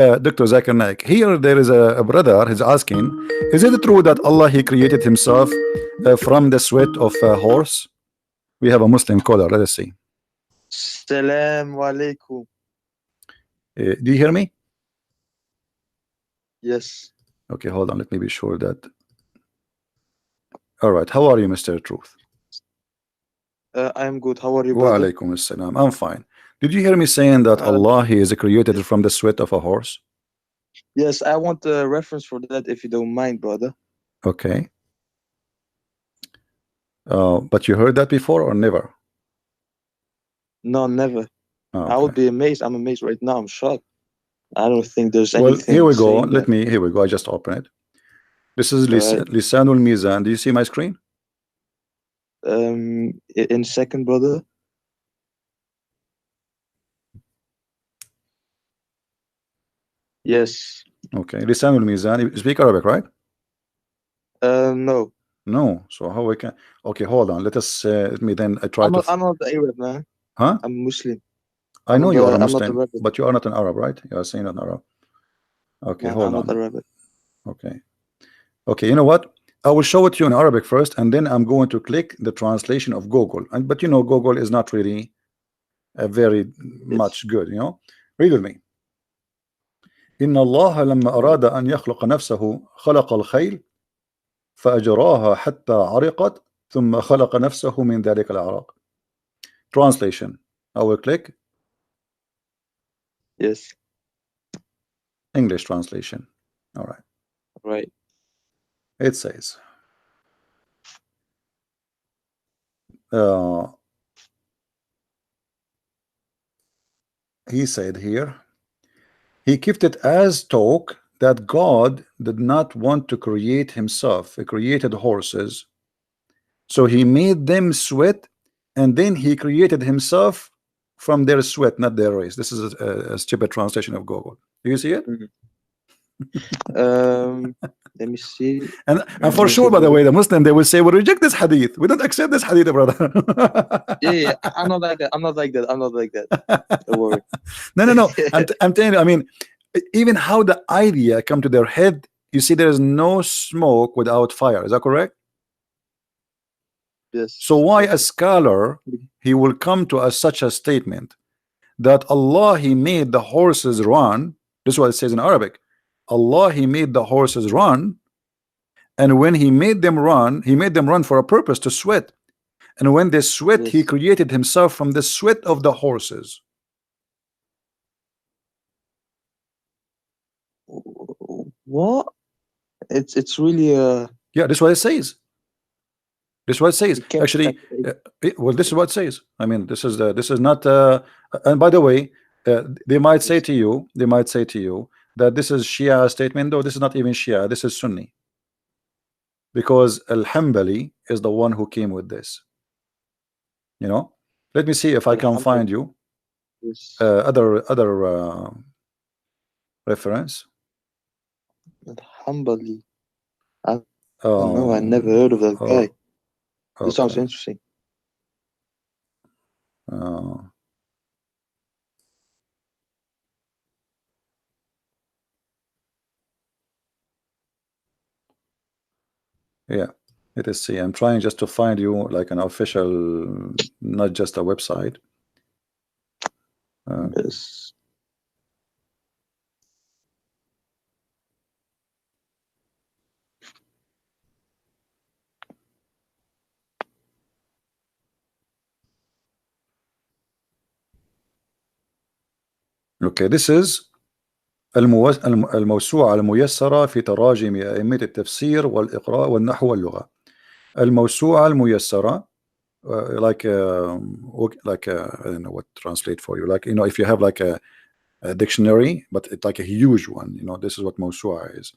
Dr. Zakir Naik. Here there is a brother. He's asking, is it true that Allah He created Himself from the sweat of a horse? We have a Muslim caller. Let us see. Salam alaikum. Do you hear me? Yes. Okay, hold on. Let me be sure that. All right. How are you, Mr. Truth? I am good. How are you, Wa brother? alaikum assalam. I'm fine. Did you hear me saying that Allah He is created from the sweat of a horse? Yes, I want a reference for that if you don't mind, brother. Okay. But you heard that before or never? No, never. Oh, I would okay. be amazed. I'm amazed right now. I'm shocked. I don't think there's Well, anything here we go. saying that. Here we go. I just open it. This is Right. Lisanul Mizan. Do you see my screen? In second, brother. Yes. Okay. Lisanul Mizan. You speak Arabic, right? No. No. So how we can? Okay, hold on. Let me then try I'm to. not Arab, man. Huh? I'm Muslim. I know you are a I'm not Muslim, Arabic. but you are not an Arab, right? You are saying not Arab. Okay, No, hold I'm not on. Arabic. Okay. Okay, you know what? I will show it to you in Arabic first, and then I'm going to click the translation of Google. But you know, Google is not really very much good, you know. Read with me. إن الله لما أراد أن يخلق نفسه خلق الخيل فأجراها حتى عرقت ثم خلق نفسه من ذلك العرق. Translation. I will click. Yes. English translation. All right. Right. It says, he said here, he kept it as talk that God did not want to create himself. He created horses, so he made them sweat, and then he created himself from their sweat, not their race. This is a stupid translation of Google. Do you see it? Let me see. And for sure, by the way, the Muslim, they will say, we reject this hadith. We don't accept this hadith, brother. Yeah, I'm not like that. I'm not like that. I'm not like that. Don't worry. No. I'm telling you, I mean, even how the idea come to their head, you see, there is no smoke without fire. Is that correct? Yes. So why a scholar, he will come to such a statement that Allah, he made the horses run. This is what it says in Arabic. Allah, he made the horses run, and when he made them run, he made them run for a purpose, to sweat. And when they sweat, he created himself from the sweat of the horses. What? It's really yeah, this is what it says. This is what it says. Actually, well, this is what it says. I mean, this is not. And by the way, they might say to you, that this is Shia statement. Though this is not even Shia. This is Sunni. Because Al-Hanbali is the one who came with this. You know. Let me see if I can find you other reference. Al-Hanbali. I don't know. I never heard of that guy. This sounds interesting. Yeah, let us see. I'm trying just to find you like an official, not just a website. Yes. Okay, this is الموسوعة الميسرة في تراجم أئمة التفسير والإقراء والنحو واللغة. الموسوعة الميسرة, like I don't know what to translate for you. Like, you know, if you have like a dictionary, but it's like a huge one. You know, this is what موسوعة is.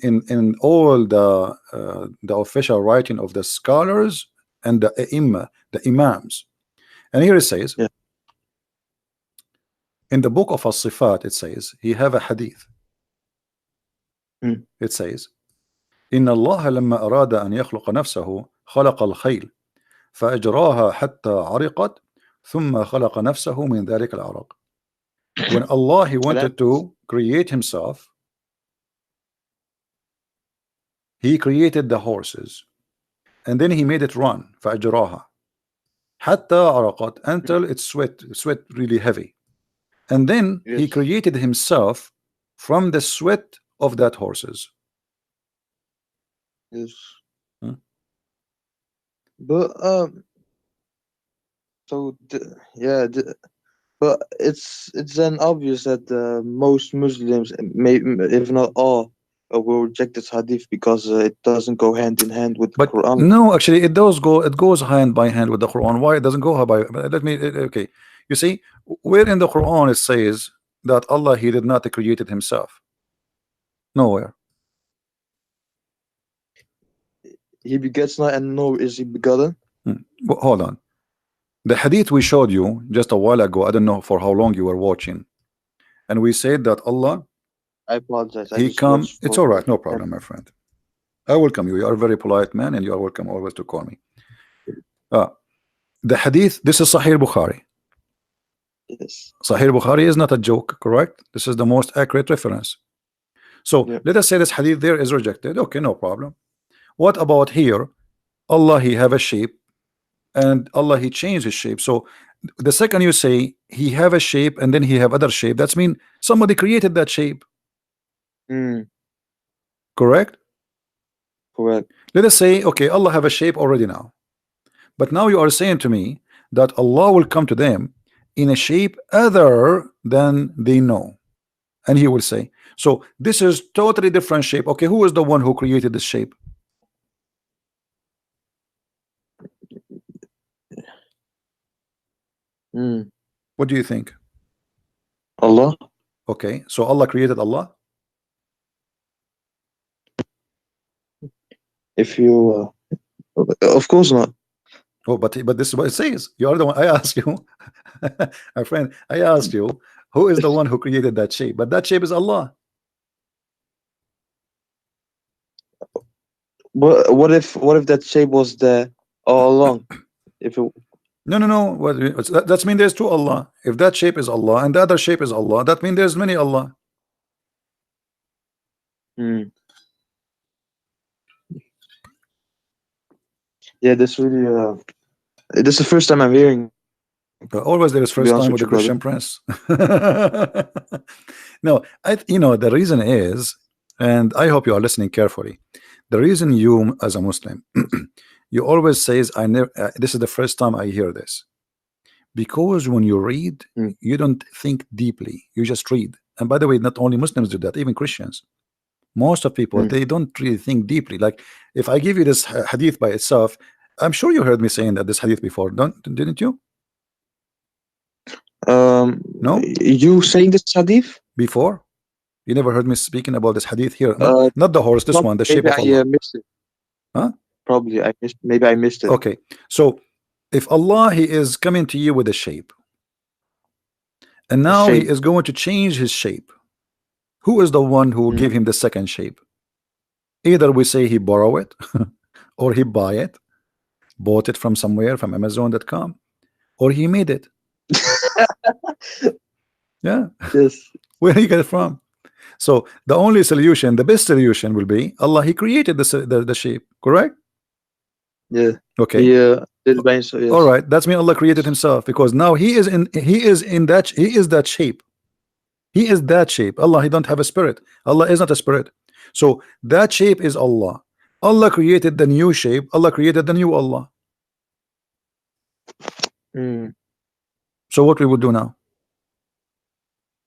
In all the official writing of the scholars and the Imam, the Imams. And here it says, in the book of As-Sifat, it says, he have a hadith. It says, إن الله لما أراد أن يخلق نفسه خلق الخيل فأجراها حتى عرقت ثم خلق نفسه من ذلك العرق. when Allah he wanted to create himself, he created the horses and then he made it run فأجراها حتى عرقت until it sweat really heavy, and then he Yes. created himself from the sweat of that horses. Yes. Hmm? But so yeah, but it's then obvious that most Muslims, if not all, will reject this hadith because it doesn't go hand in hand with the But Quran. no, actually, it does go. It goes hand by hand with the Quran. Why it doesn't go by? Let me. Okay, you see, where in the Quran it says that Allah he did not create it himself? Nowhere. He begets not, and nor is he begotten. But hold on. The hadith we showed you just a while ago. I don't know for how long you were watching, and we said that Allah I apologize. I he just come. watched It's for all right, no problem, my friend. I welcome you. You are a very polite man, and you are welcome always to call me. The hadith. This is Sahih Bukhari. yes. Sahih Bukhari is not a joke, correct? This is the most accurate reference. So Yeah. let us say this hadith there is rejected. Okay, no problem. What about here? Allah he have a shape, and Allah he changed his shape. So the second you say he have a shape and then he have other shape, that's mean somebody created that shape, Mm, correct? correct. Let us say okay, Allah have a shape already now, but now you are saying to me that Allah will come to them in a shape other than they know, and he will say, so this is totally different shape. Okay, who is the one who created this shape? Mm. What do you think? Allah. Okay, so Allah created Allah. If you, of course not. Oh, but this is what it says. You are the one. I ask you, my friend. I asked you, who is the one who created that shape? But that shape is Allah. What if that shape was there all along? If it, No, no, no. That's mean there's two Allah. If that shape is Allah and the other shape is Allah, that means there's many Allah. mm. Yeah, this really this is the first time I'm hearing. But always there is To be first honest time with with the you, brother. Christian prince. No, the reason is, and I hope you are listening carefully. The reason you, as a Muslim, you always says, "I never." This is the first time I hear this, because when you read, Mm, you don't think deeply. You just read. And by the way, not only Muslims do that, even Christians. Most of people mm. they don't really think deeply. Like if I give you this hadith by itself, I'm sure you heard me saying that this hadith before, didn't you? No, You saying this hadith? before you never heard me speaking about this hadith here. Not the horse, this Not one, the shape maybe of Allah. I missed it. Huh? Probably I missed. Maybe I missed it. Okay, so if Allah he is coming to you with a shape, and A now he shape. is going to change his shape, who is the one who will Mm. give him the second shape? Either we say he borrow it, or he bought it from somewhere, from Amazon.com, or he made it. Yeah, Yes. where he get it from? So the only solution, the best solution will be Allah he created the shape, correct? Yeah. Okay, He did by himself. all Yes. right, that's mean Allah created himself, because now he is that shape. He is that shape. Allah he don't have a spirit. Allah is not a spirit. So that shape is Allah. Allah created the new shape. Allah created the new Allah. Mm. So what we would do now?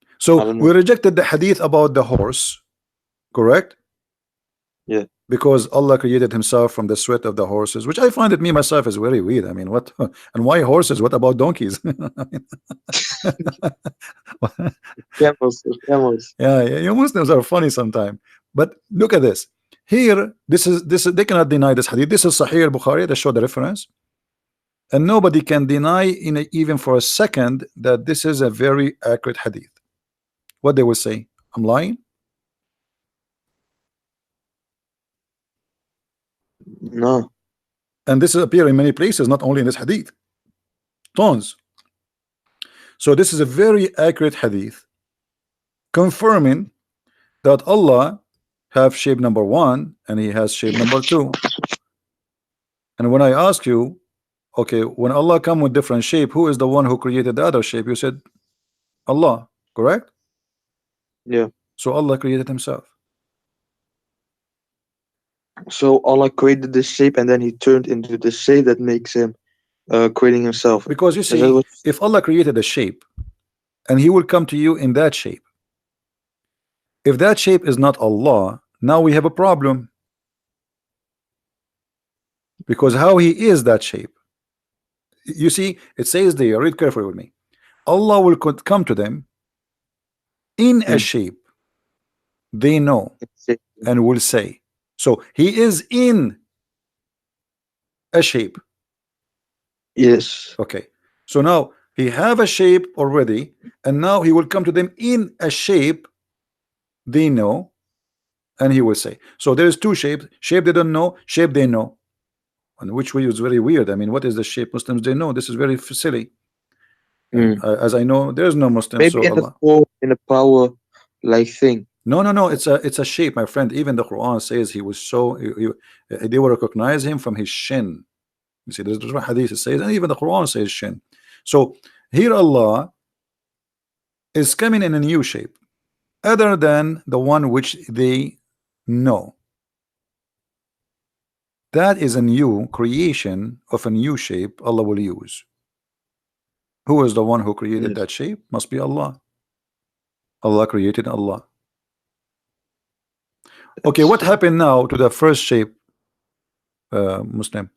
I So don't we know. rejected the hadith about the horse, correct? Yeah. Because Allah created himself from the sweat of the horses, which I find it me myself is very weird. I mean, what and why horses? What about donkeys? Camels. Camels. Yeah, you Muslims are funny sometimes. But look at this. Here, this is they cannot deny this hadith. This is Sahih al-Bukhari that show the reference, and nobody can deny even for a second that this is a very accurate hadith. What they will say, I'm lying, No. and this is appear in many places, not only in this hadith, tons. So this is a very accurate hadith confirming that Allah have shape number one and he has shape number two. And when I ask you, okay, when Allah come with different shape, who is the one who created the other shape? You said Allah, correct? Yeah. So Allah created himself. So Allah created this shape, and then He turned into the shape that makes Him creating Himself. Because you Is that see, what? if Allah created a shape and he will come to you in that shape, if that shape is not Allah, now we have a problem. Because how he is that shape? You see, it says there, read carefully with me. Allah will come to them in a Mm. shape they know Shape. and will say. So he is in a shape. Yes. Okay. So now he have a shape already, and now he will come to them in a shape they know, and he will say. So there's two shapes: shape they don't know, shape they know. And which way is very weird. I mean, what is the shape Muslims they know? This is very silly. And Mm. as I know, there's no Muslim, Maybe so in a Allah. form, in a power like thing. No, no, no. It's a shape, my friend. Even the Quran says he was so they will recognize him from his shin. You see, there's one hadith it says, and even the Quran says shin. So here Allah is coming in a new shape, other than the one which they know. That is a new creation of a new shape Allah will use. Who is the one who created Yes. that shape? Must be Allah. Allah created Allah. Okay, what That's happened now to the first shape, Muslim?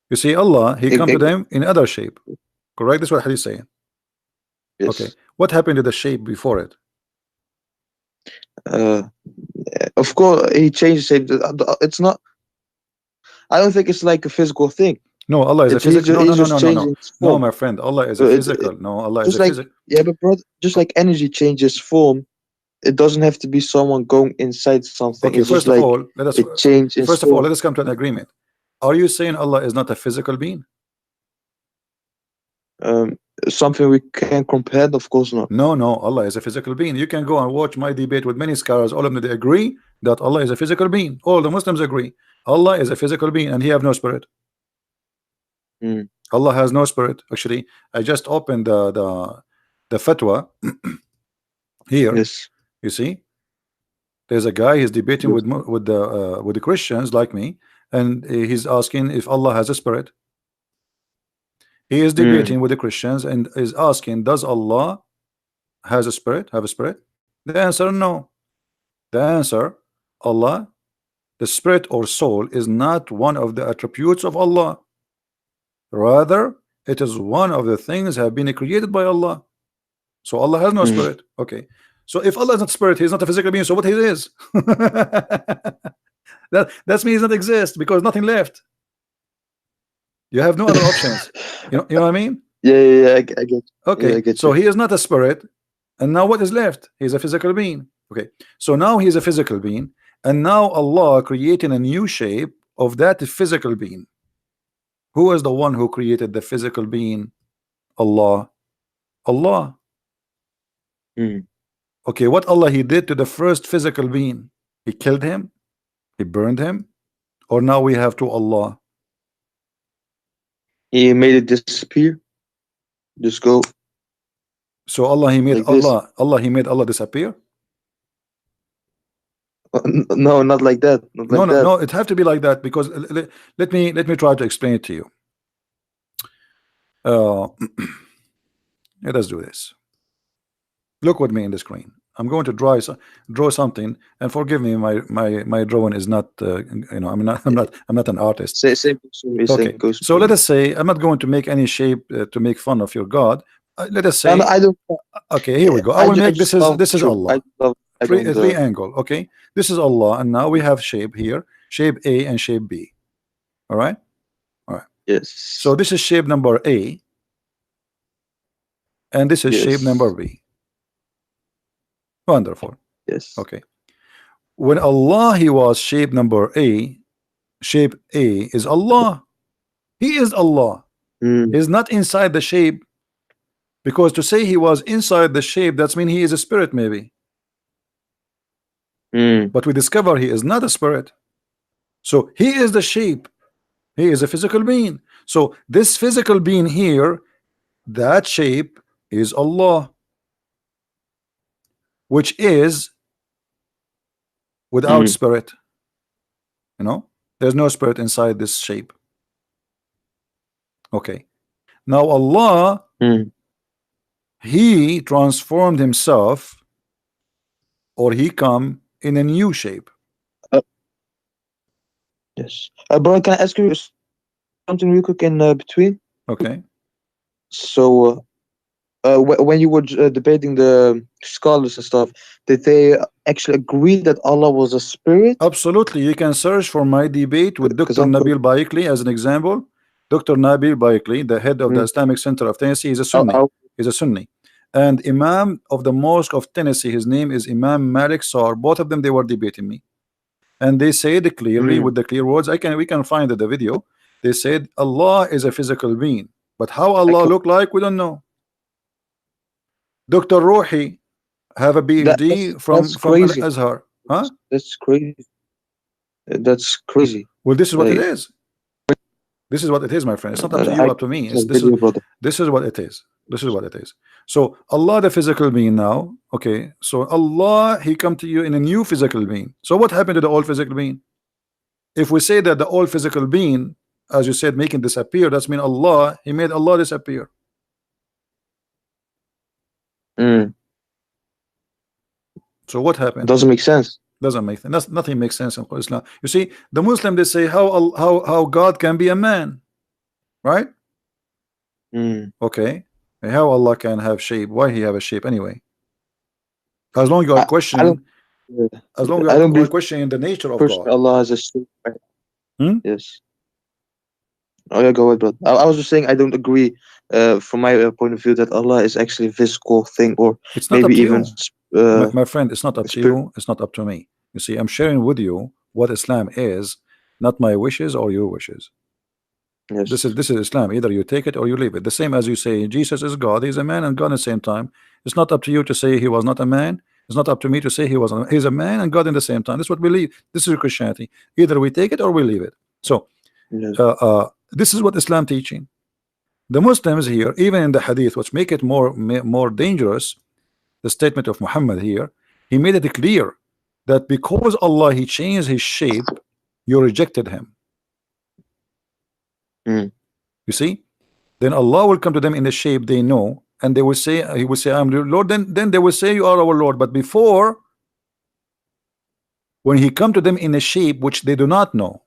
You see, Allah, He come to eg- them in other shape. Correct? That's what Hadith saying. Okay, yes. what happened to the shape before it? Uh, of course, He changed shape. It's not. I don't think it's like a physical thing. No, Allah is a physical. No, no, He's no, just no, no, no. changing its No, form. my friend, Allah is a So physical. No, Allah is just a like, physical. yeah, but brother, just like energy changes form, it doesn't have to be someone going inside something. Okay, It's just first of like all, let us it changed its let form. us come to an agreement. Are you saying Allah is not a physical being? Um, Something we can compare, of course not. No, no, Allah is a physical being. You can go and watch my debate with many scholars. All of them they agree that Allah is a physical being. All the Muslims agree. Allah is a physical being and He have no spirit. Mm. Allah has no spirit. Actually, I just opened the fatwa here. Yes. You see, there's a guy he's debating Yes. with the Christians like me, and he's asking if Allah has a spirit. He is Mm. debating with the Christians and is asking, does Allah has a spirit? Have a spirit? The answer no. The answer, Allah, the spirit or soul is not one of the attributes of Allah. Rather, it is one of the things have been created by Allah. So Allah has no Mm. spirit. Okay. So if Allah is not spirit, He's not a physical being. So what He is? That's means He does not exist because nothing left. You have no other options. You know what I mean? Yeah, yeah, yeah, I get. Yeah, I Okay. get So you. He is not a spirit, and now what is left? He's a physical being. Okay. So now He's a physical being, and now Allah creating a new shape of that physical being. Who is the one who created the physical being? Allah. Allah. Mm. Okay, what Allah He did to the first physical being? He killed him? He burned him? Or now we have to Allah? He made it disappear. Just go So Allah He made like this. He made Allah disappear? No, not like that. Not No, like no, that. no, it have to be like that because let me try to explain it to you. Uh, let us do this. Look with me in the screen. I'm going to draw something, and forgive me, my drawing is not I'm not an artist. Same goes for me. Same Okay, goes so for let me. us say I'm not going to make any shape to make fun of your God. Let us No, no, say, I don't. okay, here we go. I will I make just this is love this is truth. I Allah. just love. I Three don't. a three angle. Okay, this is Allah, and now we have shape here, shape A and shape B. All right, all right. So Yes. this is shape number A, and this is shape number Yes. B. Wonderful. Yes. Okay, when Allah He was shape number A, shape A is Allah. He is Allah. Mm. He's not inside the shape. Because to say he was inside the shape, that's mean he is a spirit maybe. But we discover he is not a spirit. So he is the shape. He is a physical being. So this physical being here, that shape is Allah, which is without spirit. You know, there's no spirit inside this shape. Okay. Now Allah, he transformed himself, or he come in a new shape. Yes. Bro, can I ask you something real quick in between? Okay. So, when you were debating the scholars and stuff, did they actually agree that Allah was a spirit? Absolutely. You can search for my debate with Because Dr. I'm Nabil Baikli as an example. Dr. Nabil Baikli, the head of the mm, Islamic Center of Tennessee, is a I, Sunni. I, He's a Sunni. And Imam of the Mosque of Tennessee, his name is Imam Malik Sar. Both of them, they were debating me. And they said clearly with the clear words, we can find the video. They said Allah is a physical being. But how I Allah co- look like, we don't know. Dr. Ruhi have a PhD that's from Al crazy. Azhar. Huh? That's crazy. That's crazy. Well, this is what it Like, is. This is what it is, my friend. It's not up to you, I up to me. saw a video, brother. This is what it is. This is what it is. So Allah, the physical being now. Okay. So Allah, he come to you in a new physical being. So what happened to the old physical being? If we say that the old physical being, as you said, making disappear, that's mean Allah, he made Allah disappear. So what happened? Doesn't make sense. Doesn't make sense. Nothing makes sense in Islam. You see, the Muslim, they say how God can be a man, right? Okay. How Allah can have shape? Why he have a shape anyway? As long as you are I don't. questioning, as long as I don't you are believe questioning the nature of person God. Allah has a shape. Hmm? Yes. Oh yeah, go ahead, brother. I was just saying I don't agree, from my point of view, that Allah is actually a physical thing, or It's not up maybe to even you, my friend. It's not up to spirit. you. It's not up to me. You see, I'm sharing with you what Islam is, not my wishes or your wishes. Yes. This is Islam. Either you take it or you leave it. The same as you say Jesus is God. He's a man and God at the same time. It's not up to you to say he was not a man. It's not up to me to say he's a man and God in the same time. This is what we believe. This is Christianity. Either we take it or we leave it. So Yes. this is what Islam teaching. The Muslims here, even in the Hadith, which make it more dangerous, the statement of Muhammad here, he made it clear that because Allah he changed his shape, you rejected him. You see, then Allah will come to them in the shape they know, and they will say, he will say, I'm your Lord. Then they will say, you are our Lord. But before, when he come to them in a shape which they do not know,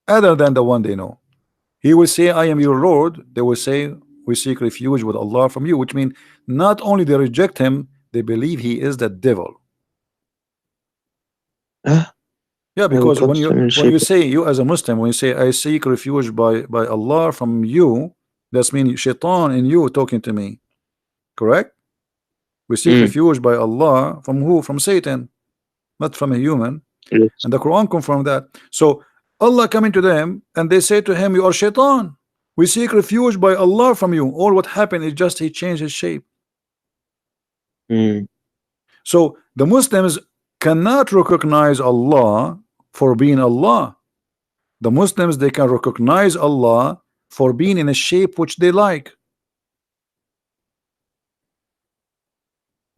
other than the one they know, he will say, I am your Lord. They will say, we seek refuge with Allah from you, which means not only they reject him, they believe he is the devil. Yeah, Yeah, we because come to them in when shape. you say, you as a Muslim, when you say I seek refuge by Allah from you, that's mean shaitan in you talking to me, correct? We seek refuge by Allah from who? From Satan, not from a human. Yes. And the Quran confirmed that. So Allah coming to them and they say to him, you are shaitan. We seek refuge by Allah from you. All what happened is just he changed his shape. So the Muslims cannot recognize Allah for being Allah. The Muslims, they can recognize Allah for being in a shape which they like.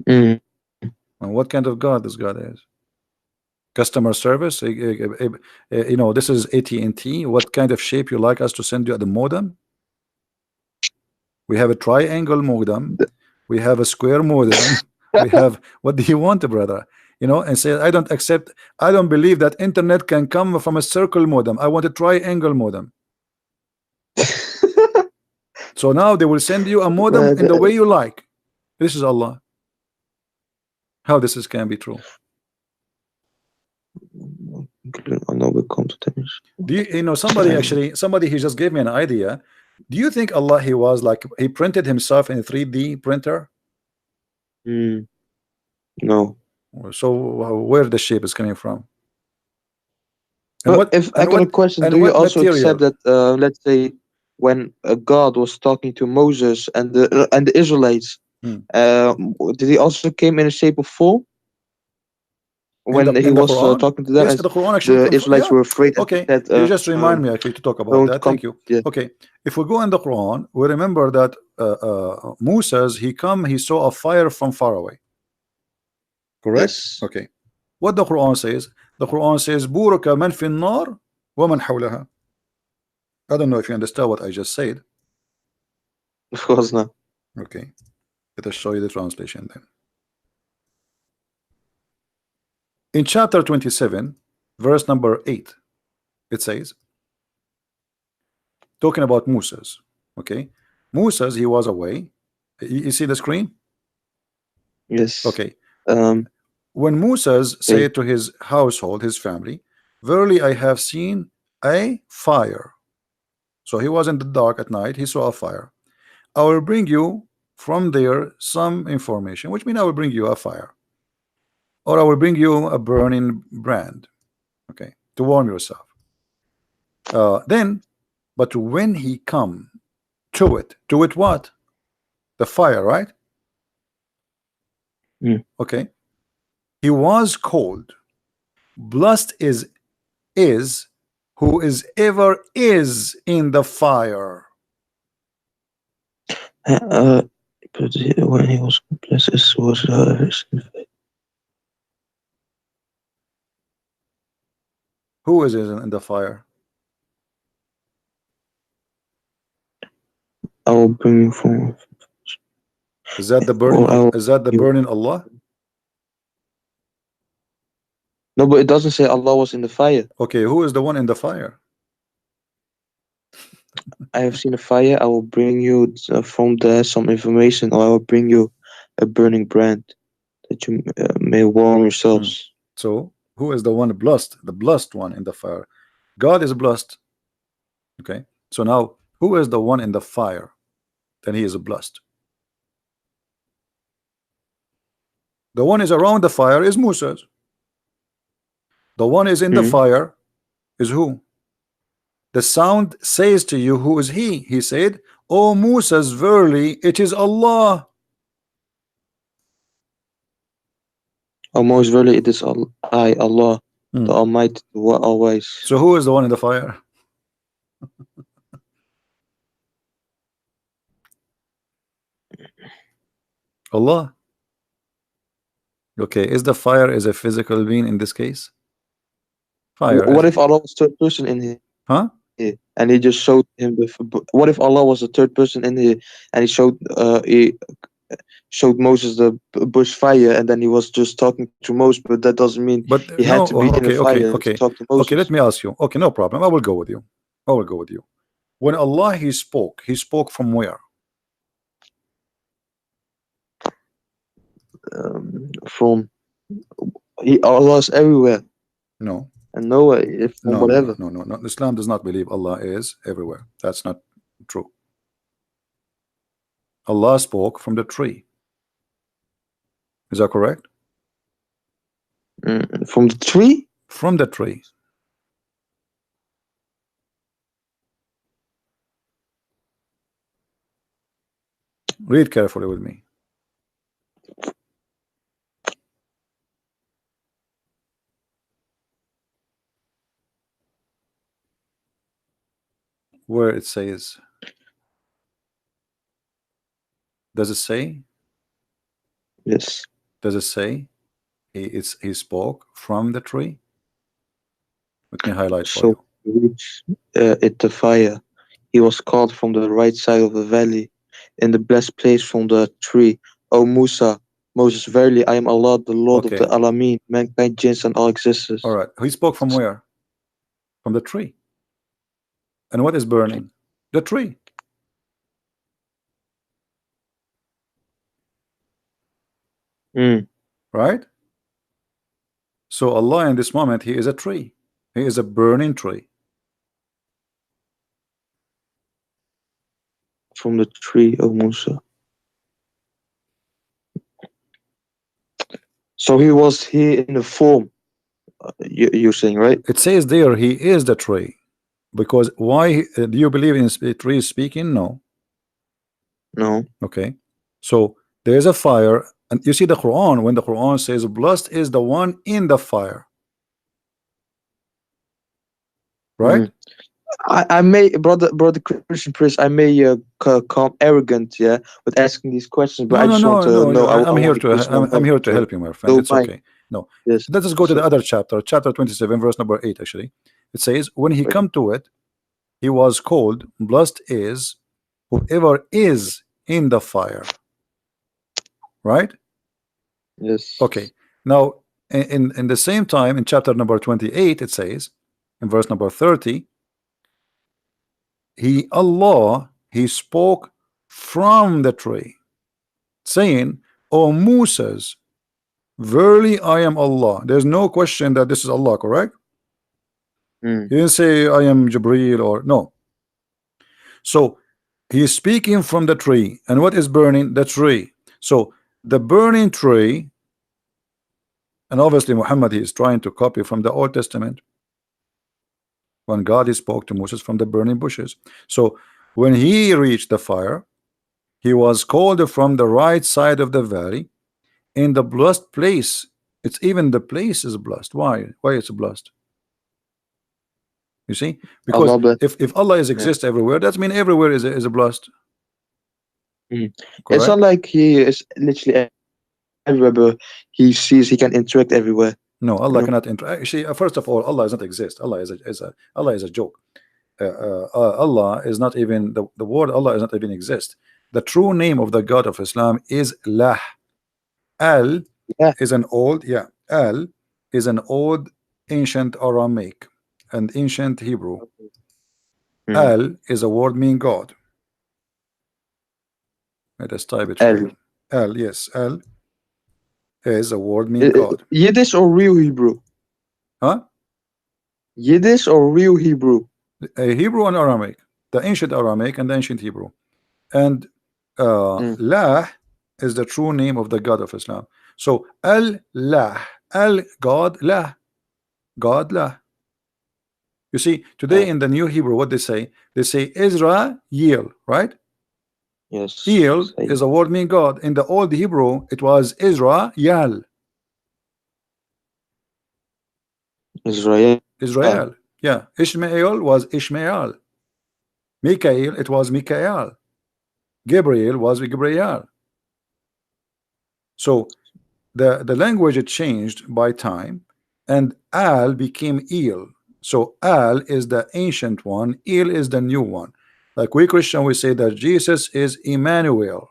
And what kind of God this God is? Customer service, you know, this is AT&T. What kind of shape you like us to send you at the modem? We have a triangle modem, we have a square modem, we have, what do you want, brother? You know, and say, I don't accept, I don't believe that internet can come from a circle modem. I want a triangle modem. So now they will send you a modem in the way you like. This is Allah. How this is can be true? Do you know somebody actually, somebody he just gave me an idea. Do you think Allah he was like he printed himself in a 3D printer? No. So where the shape is coming from? And But what if I got a question, and do you what also accept material? that, let's say, when God was talking to Moses and the Israelites, Hmm. did he also came in a shape of form when he In the was Quran? talking to them? Yes, And the Quran actually the confirm. Israelites Yeah. were afraid, and he Okay. said, You just remind me actually to talk about "Don't that. come." Thank you. Yeah. Okay. If we go in the Quran, we remember that Moses, he saw a fire from far away. Correct? Yes. Okay. What the Quran says? The Quran says, "Buraka man fi nar wa man hawlaha." I don't know if you understand what I just said. Of course not. Okay. Let us show you the translation then. In chapter 27, verse number 8, it says, talking about Moses. Okay. Moses, he was away. You see the screen? Yes. Okay. Um. When Moses Okay. said to his household, his family, "Verily I have seen a fire." So he was in the dark at night, he saw a fire. "I will bring you from there some information," which means I will bring you a fire, or I will bring you a burning brand, okay, to warm yourself. Then, but when he come to it what? The fire, right? Mm. Okay. He was cold. Blessed is who is ever is in the fire. Uh, but when he was blessed, was Who is in the fire? I will bring you from, Is that the burning? or I will Is that the bring you. burning Allah? No, but it doesn't say Allah was in the fire. Okay, who is the one in the fire? I have seen a fire. I will bring you from there some information, or I will bring you a burning brand that you may warm Hmm. yourselves. So who is the one blessed? The blessed one in the fire. God is blessed. Okay. So now who is the one in the fire? Then he is blessed. The one is around the fire is Moses. The one is in the Mm. fire is who? The sound says to you, who is he? He said, "O Moses, verily it is Allah." Oh, most verily it is I, Allah, the Hmm. Almighty, the Always. So who is the one in the fire? Allah. Okay, is the fire is a physical being in this case? Fire What is, if Allah was third person in here huh? and he just showed him what if Allah was the third person in here and he showed Moses the bush fire and then he was just talking to Moses, but that doesn't mean But he had no, to be in a okay, fire okay, to okay, talk to okay. Let Moses. me ask you. Okay, no problem. I will go with you. I will go with you. When Allah he spoke. He spoke from where? From Allah is everywhere No, and nowhere if from no, no, no, whatever. no, no, no. Islam does not believe Allah is everywhere. That's not true. Allah spoke from the tree. Is that correct? From the tree. From the tree. Read carefully with me. Where it says, does it say? Yes. Does it say he spoke from the tree? Let me highlight for So you. he reached it the fire. He was called from the right side of the valley, in the blessed place from the tree. O Musa, Moses, verily I am Allah, the Lord of the Okay. Alameen, mankind, jinns, and all All existence. right. He spoke from where? From the tree. And what is burning? The tree. Mm. Right? So Allah in this moment, he is a tree. He is a burning tree. From the tree, O Musa. So he was here in the form, you're saying, right? It says there he is the tree, Because why do you believe in tree speaking? No. No. Okay. So there is a fire, and you see the Quran, when the Quran says blessed is the one in the fire, right? Mm. I may, brother Christian Priest, I may come arrogant, yeah, with asking these questions, but No, I no, just want no, to no. know. I I'm want here the to personal I'm help, here to so help you, my friend. don't It's mind. okay. No, Yes. let us go to the So, other chapter, chapter 27, verse number 8. Actually, it says, when he okay. come to it, he was called blessed is whoever is in the fire, right? Okay. Yes. Now, in the same time, in chapter number 28, it says, in verse number 30, he Allah he spoke from the tree, saying, O Moses, verily I am Allah. There's no question that this is Allah, correct? Mm. He didn't say I am Jibreel or no. So he is speaking from the tree, and what is burning? The tree. So the burning tree, and obviously Muhammad he is trying to copy from the Old Testament when God he spoke to Moses from the burning bushes. So when he reached the fire, he was called from the right side of the valley in the blessed place. It's even the place is blessed. Why? Why it's blessed? You see, because Allah bless. if Allah is Yeah. exists everywhere, that means everywhere is a blessed, Mm. It's not correct? like he is literally everywhere, but he sees he can interact everywhere. No, You Allah know. cannot interact. Actually, first of all, Allah does not exist. Allah is a joke. Allah is not even the word Allah is not even exist. The true name of the God of Islam is Lah. Al Yeah. is an old, yeah, Al is an old ancient Aramaic and ancient Hebrew. Mm. Al is a word mean God. Let us type it for El. you. Al, yes, Al is a word mean God. Yiddish or real Hebrew? Huh? Yiddish or real Hebrew? Hebrew and Aramaic, the ancient Aramaic and the ancient Hebrew. And Mm. Lah is the true name of the God of Islam. So Al-Lah, Al God, Lah, God, Lah. You see, today Uh, in the New Hebrew, what they say? They say Israel, right? yes. El Say is a word mean God. In the old Hebrew, it was Israel, Israel. Israel. Yeah, Ishmael was Ishmael. Mikael, it was Mikael. Gabriel was Gabriel. So the language it changed by time, and Al became El. So Al is the ancient one, El is the new one. Like we Christian, we say that Jesus is Emmanuel,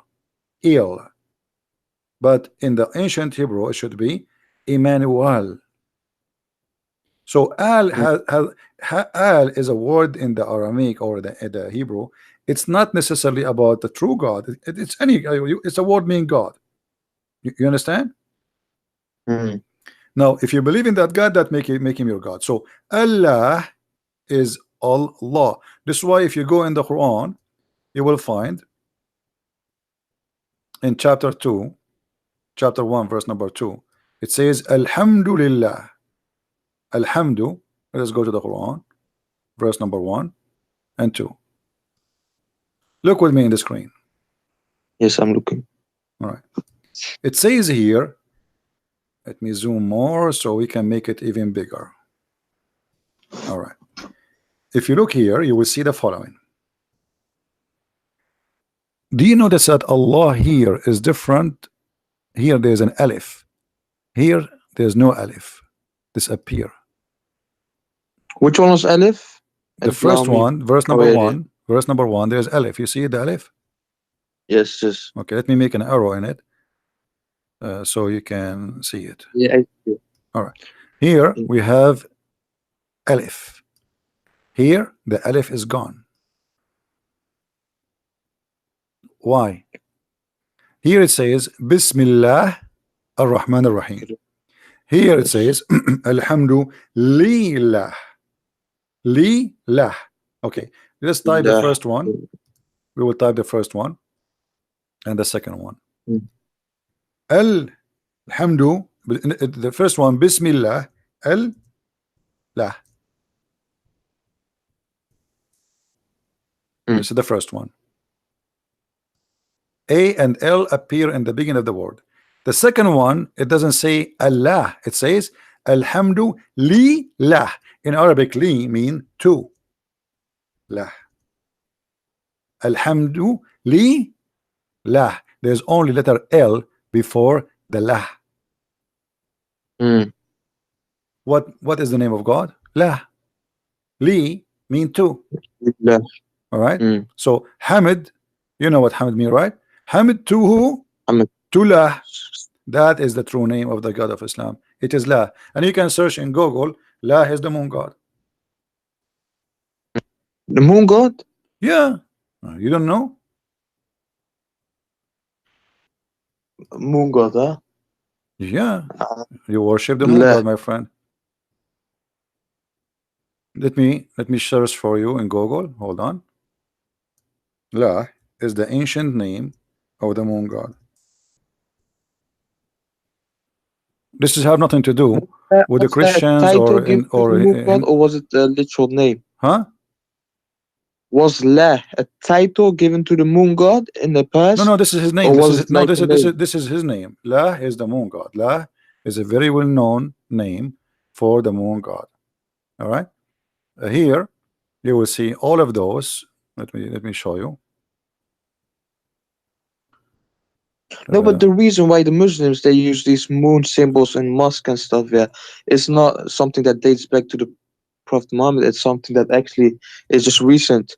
El, but in the ancient Hebrew it should be Emmanuel. So Al Mm. Al is a word in the Aramaic or the Hebrew. It's not necessarily about the true God. It's any. It's a word meaning God. You understand? Mm. Now, if you believe in that God, that make him your God. So Allah is Allah. This is why if you go in the Quran, you will find in chapter 2, chapter 1, verse number 2, it says Alhamdulillah. Alhamdu. Let us go to the Quran, verse number 1 and 2. Look with me in the screen. Yes, I'm looking. All right. It says here, let me zoom more so we can make it even bigger. All right. If you look here, you will see the following. Do you notice that Allah here is different? Here there's an alif. Here there's no alif. Disappear. Which one was Aleph? The And allow first me. one, verse Oh number yeah, yeah. one, verse number one, there's alif. You see the alif? Yes, yes. Okay, let me make an arrow in it so you can see it. Yeah. Yeah. All right. Here Mm. we have alif. Here the alif is gone. Why? Here it says Bismillah ar-Rahman ar-Rahim. Here it Yes. says Alhamdu lillah. Lillah. Okay, let's type the Lah. first one. We will type the first one and the second one. Mm. Alhamdu. The first one Bismillah. Al lah. Mm. This is the first one. A and L appear in the beginning of the word. The second one, it doesn't say Allah, it says Alhamdu li lah. In Arabic, li mean to. Lah. Alhamdu li lah. There's only letter L before the lah. Mm. What is the name of God? Lah. Li mean to. Yeah. All right. Mm. So Hamid, you know what Hamid mean, right? Hamid to who? Hamid. To lah. That is the true name of the God of Islam. It is lah. And you can search in Google, lah is the moon god. The moon god? Yeah. You don't know? Moon god, huh? Yeah. Uh, You worship the moon La. god, my friend. Let me search for you in Google. Hold on. La is the ancient name of the moon god. This is have nothing to do with the Was that a Christians title or given in to the moon god, or was it a literal name? huh? Was La a title given to the moon god in the past? No, this is his name. Or This was is it like a name? this is his name. La is the moon god. La is a very well known name for the moon god. All right. Here you will see all of those. Let me show you. No, but the reason why the Muslims they use these moon symbols in mosque and stuff, yeah, it's not something that dates back to the Prophet Muhammad. It's something that actually is just recent,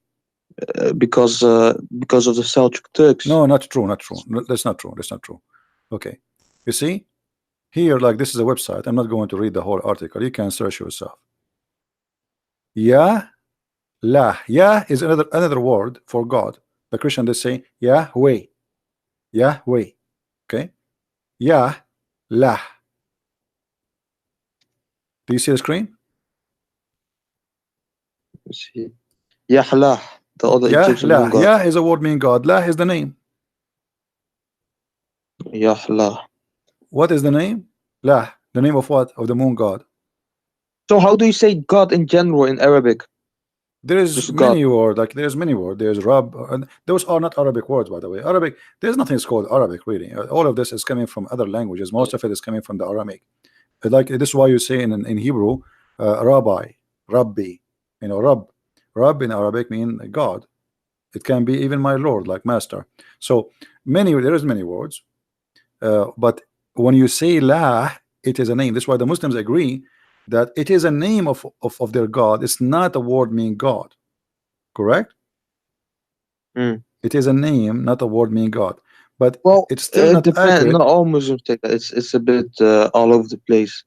because of the Seljuk Turks. No, not true, not true. No, that's not true. That's not true. Okay, you see here, like this is a website. I'm not going to read the whole article. You can search yourself. Ya, la. Ya is another word for God. The Christian they say Yahweh, Yahweh. Okay, Ya, la. Do you see the screen? Let's see. Yahlah, the other Ya, Egyptian la. moon god. Ya is a word meaning God. La is the name. Yahlah. What is the name? La. The name of what? Of the moon god. So how do you say God in general in Arabic? There is Just God. many words, like there's many words. There's Rab, and those are not Arabic words, by the way. Arabic, there's nothing called Arabic, really. All of this is coming from other languages. Most of it is coming from the Aramaic. Like this is why you say in Hebrew, Rabbi, Rabbi, you know, Rab in Arabic mean God. It can be even my Lord, like master. So there is many words, but when you say La, it is a name. This is why the Muslims agree that it is a name of their God. It's not a word meaning God. Correct? Mm. It is a name, not a word meaning God. But Well, it's still it not depends. accurate. Not all Muslims take that. It's a bit all over the place.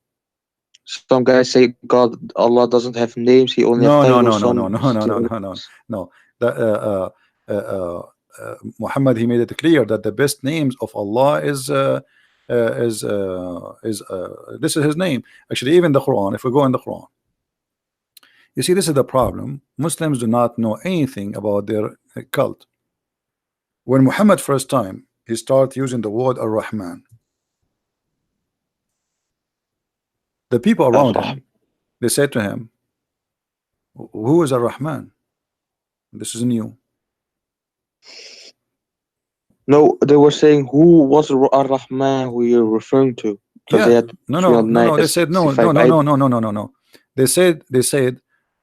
Some guys say God, Allah doesn't have names. He only has No, no, titles. no, no, no, Some no, no, say no, no, no, no. Muhammad, he made it clear that the best names of Allah is this is his name. Actually, even the Quran. If we go in the Quran, you see, this is the problem. Muslims do not know anything about their cult. When Muhammad first time he started using the word Ar-Rahman, the people around him, they said to him, "Who is Ar-Rahman? This is new." No, they were saying who was Ar-Rahman who you're referring to, because they Yeah, had no. They said no, 365 no. They said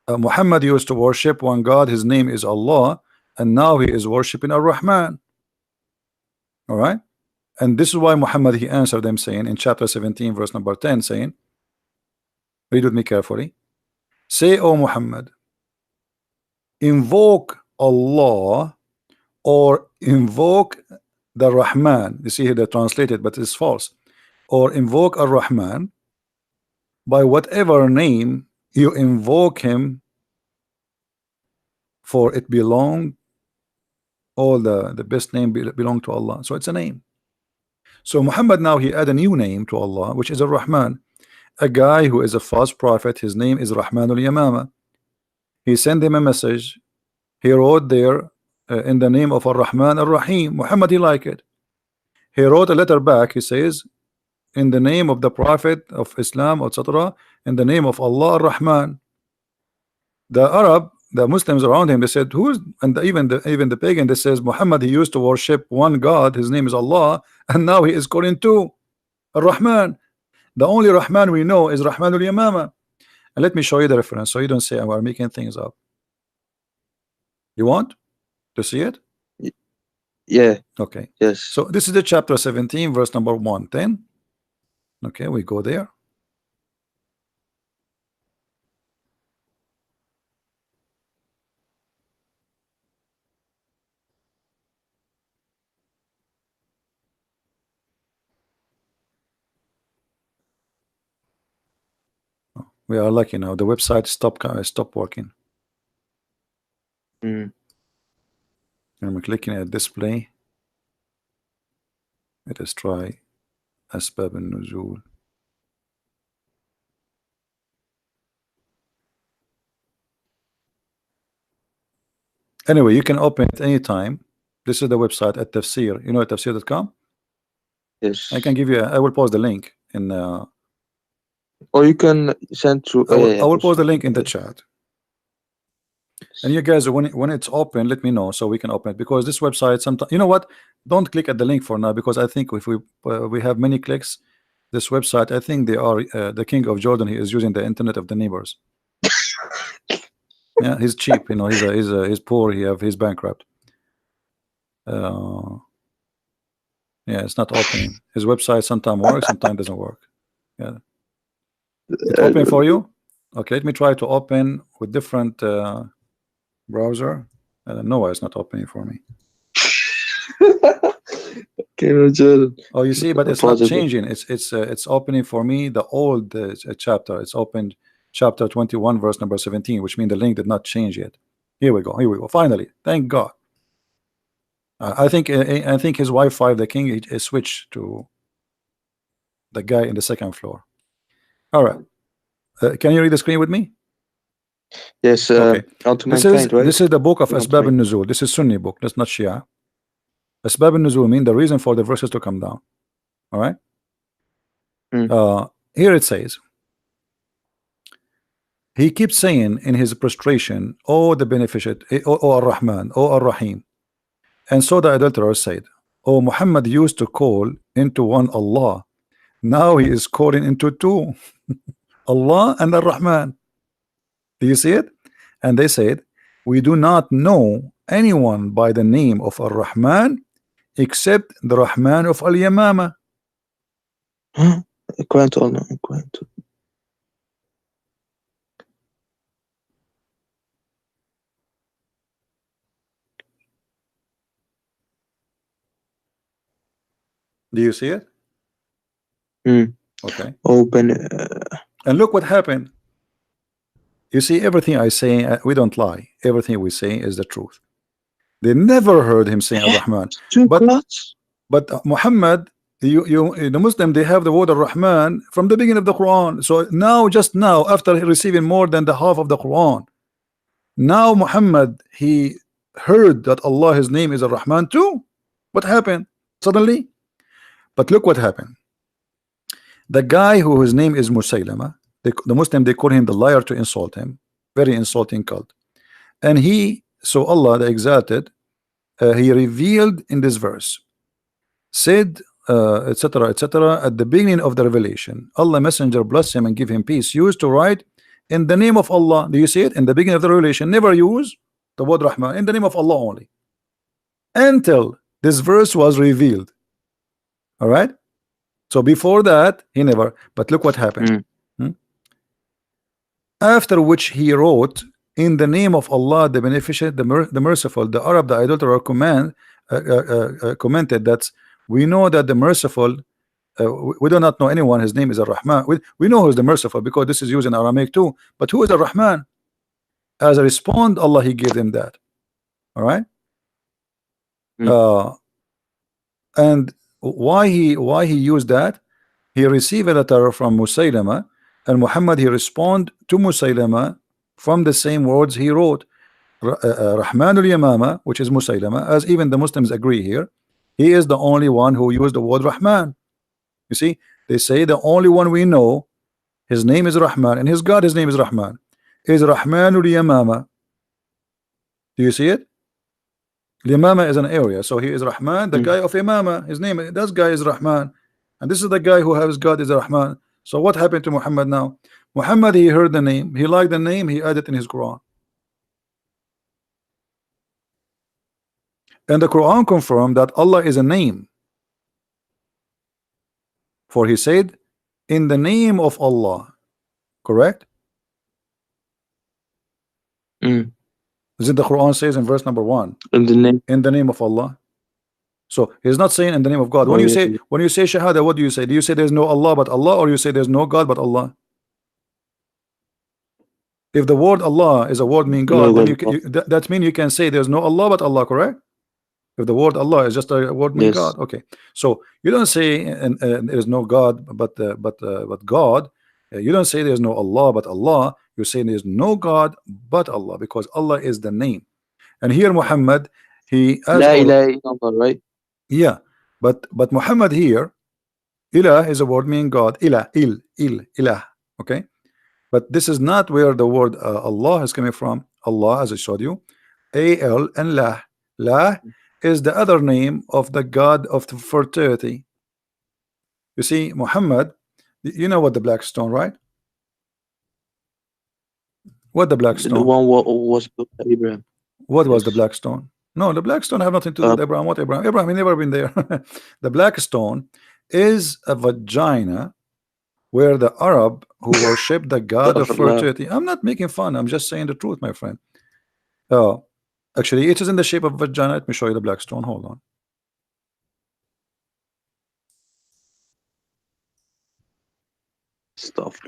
Muhammad used to worship one God. His name is Allah, and now he is worshiping Ar-Rahman. All right, and this is why Muhammad he answered them saying in chapter 17, verse number 10, saying, read with me carefully. Say, O Muhammad, invoke Allah or invoke the Rahman. You see here they translated, but it's false. Or invoke Ar-Rahman by whatever name you invoke him, for it belong, all the best name belong to Allah. So it's a name. So Muhammad now he add a new name to Allah, which is Ar-Rahman. A guy who is a false prophet, his name is Rahmanul Yamama. He sent him a message. He wrote there in the name of Ar-Rahman Ar-Rahim. Muhammad he liked it. He wrote a letter back. He says, in the name of the Prophet of Islam, etc., in the name of Allah Ar-Rahman. The Arab the Muslims around him, they said, who's, and even the pagan, they says Muhammad, he used to worship one God, his name is Allah, and now he is calling two Ar-Rahman. The only Rahman we know is Rahmanul Yamama. And let me show you the reference so you don't say we're making things up. You want to see it? Yeah. Okay. Yes. So this is the chapter 17, verse number 110. Okay, we go there. We are lucky now. The website stopped working. Mm. I'm clicking at display. Let us try Asbab al-Nuzul. Anyway, you can open it anytime. This is the website at Tafsir. You know at tafsir.com? Yes. I can give you I will post the link in Or you can send through. I will post the link in the chat. And you guys, when it's open, let me know so we can open it, because this website sometimes, you know what? Don't click at the link for now, because I think if we have many clicks, this website, I think they are the king of Jordan. He is using the internet of the neighbors. Yeah, he's cheap. You know, he's poor. He's bankrupt. Yeah, it's not opening. His website sometimes works, sometimes doesn't work. Yeah, it's open for you. Okay, let me try to open with different browser. I don't know why it's not opening for me. Oh, you see, but it's not changing. It's opening for me the old chapter. It's opened chapter 21, verse number 17, which means the link did not change yet. Here we go. Here we go. Finally, thank God. I think his Wi-Fi, the king, is switched to the guy in the second floor. All right. Can you read the screen with me? Yes. Okay. This is the book of Asbab al-Nuzul. This is Sunni book. That's not Shia. Asbab al-Nuzul mean the reason for the verses to come down. All right. Here it says, he keeps saying in his prostration, oh the beneficent, oh Ar-Rahman, oh Ar-Rahim. And so the adulterer said, oh, Muhammad used to call into one Allah. Now he is calling into two, Allah and Ar-Rahman. Do you see it? And they said, we do not know anyone by the name of Ar-Rahman except the Rahman of Al-Yamama. Do you see it? Okay. Open. And look what happened. You see, everything I say, we don't lie. Everything we say is the truth. They never heard him saying Ar-Rahman. But Muhammad, the Muslim, they have the word Ar-Rahman from the beginning of the Quran. So now, just now, after receiving more than the half of the Quran, now Muhammad, he heard that Allah, his name is Ar-Rahman too. What happened suddenly? But look what happened. The guy whose name is Musaylama, the Muslim, they call him the liar to insult him. Very insulting cult. And so Allah the exalted, he revealed in this verse, said, etc., etc., at the beginning of the revelation, Allah messenger bless him and give him peace, used to write in the name of Allah. Do you see it? In the beginning of the revelation, never use the word Rahman, in the name of Allah only, until this verse was revealed. All right. So before that, he never. But look what happened. After which he wrote, in the name of Allah, the beneficent, the merciful. The Arab, the adulterer, commented that we know that the merciful, we do not know anyone, his name is Ar-Rahman. We know who is the merciful because this is used in Aramaic too. But who is Ar-Rahman? As a response, Allah, he gave them that. All right. And why he used that? He received a letter from Musaylama, and Muhammad, he respond to Musaylama from the same words he wrote. Rahmanul Yamama, which is Musaylama, as even the Muslims agree here, he is the only one who used the word Rahman. You see, they say the only one we know, his name is Rahman, and his God, his name is Rahman, is Rahmanul Yamama. Do you see it? Yamama is an area, so he is Rahman, the Mm. guy of Imama. His name, this guy is Rahman, and this is the guy who has God is Rahman. So what happened to Muhammad now? Muhammad, he heard the name, he liked the name, he added in his Quran, and the Quran confirmed that Allah is a name, for he said, "In the name of Allah." Correct? Mm. Is it the Quran says in verse number 1, In the name. in the name of Allah? So he's not saying in the name of God. Oh yeah. When you say Shahada, what do you say? Do you say there's no Allah but Allah, or you say there's no God but Allah? If the word Allah is a word mean No God, then God. that means you can say there's no Allah but Allah, correct? If the word Allah is just a word mean Yes. God, okay. So you don't say there is no God but God. You don't say there's no Allah but Allah. You say there's no God but Allah, because Allah is the name. And here Muhammad, he as La or ilaha illallah, right? yeah, but Muhammad here, Ilah is a word meaning God. Ilah, ilah. Okay, but this is not where the word Allah is coming from. Allah, as I showed you, al and lah. Lah is the other name of the God of the fertility. You see, Muhammad, you know what the black stone, right? What the black The stone? one was built by Abraham. What was the Yes. black stone? No, the black stone have nothing to do with Abraham. What Abraham? Abraham, he never been there. The black stone is a vagina where the Arab who worship the god of Astaghfirullah. fertility. I'm not making fun. I'm just saying the truth, my friend. Oh, actually, it is in the shape of vagina. Let me show you the black stone. Hold on.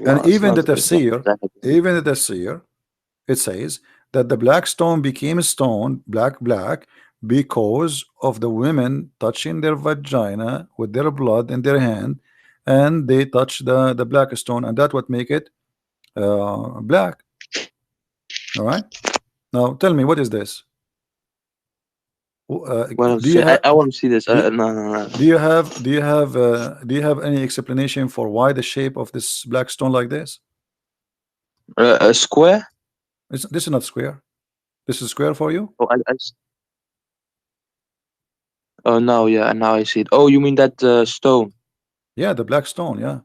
And Astaghfirullah. It's not. It's not that. even the tafsir, it says that the black stone became stone, black, because of the women touching their vagina with their blood in their hand, and they touch the black stone, and that what make it black. All right. Now tell me, what is this? What else? Do you have I want to see this. do, No, no, no. do you have any explanation for why the shape of this black stone like this? A square? This is not square. This is square for you? Oh, oh, now, yeah, now I see it. Oh, you mean that stone? Yeah, the black stone. Yeah.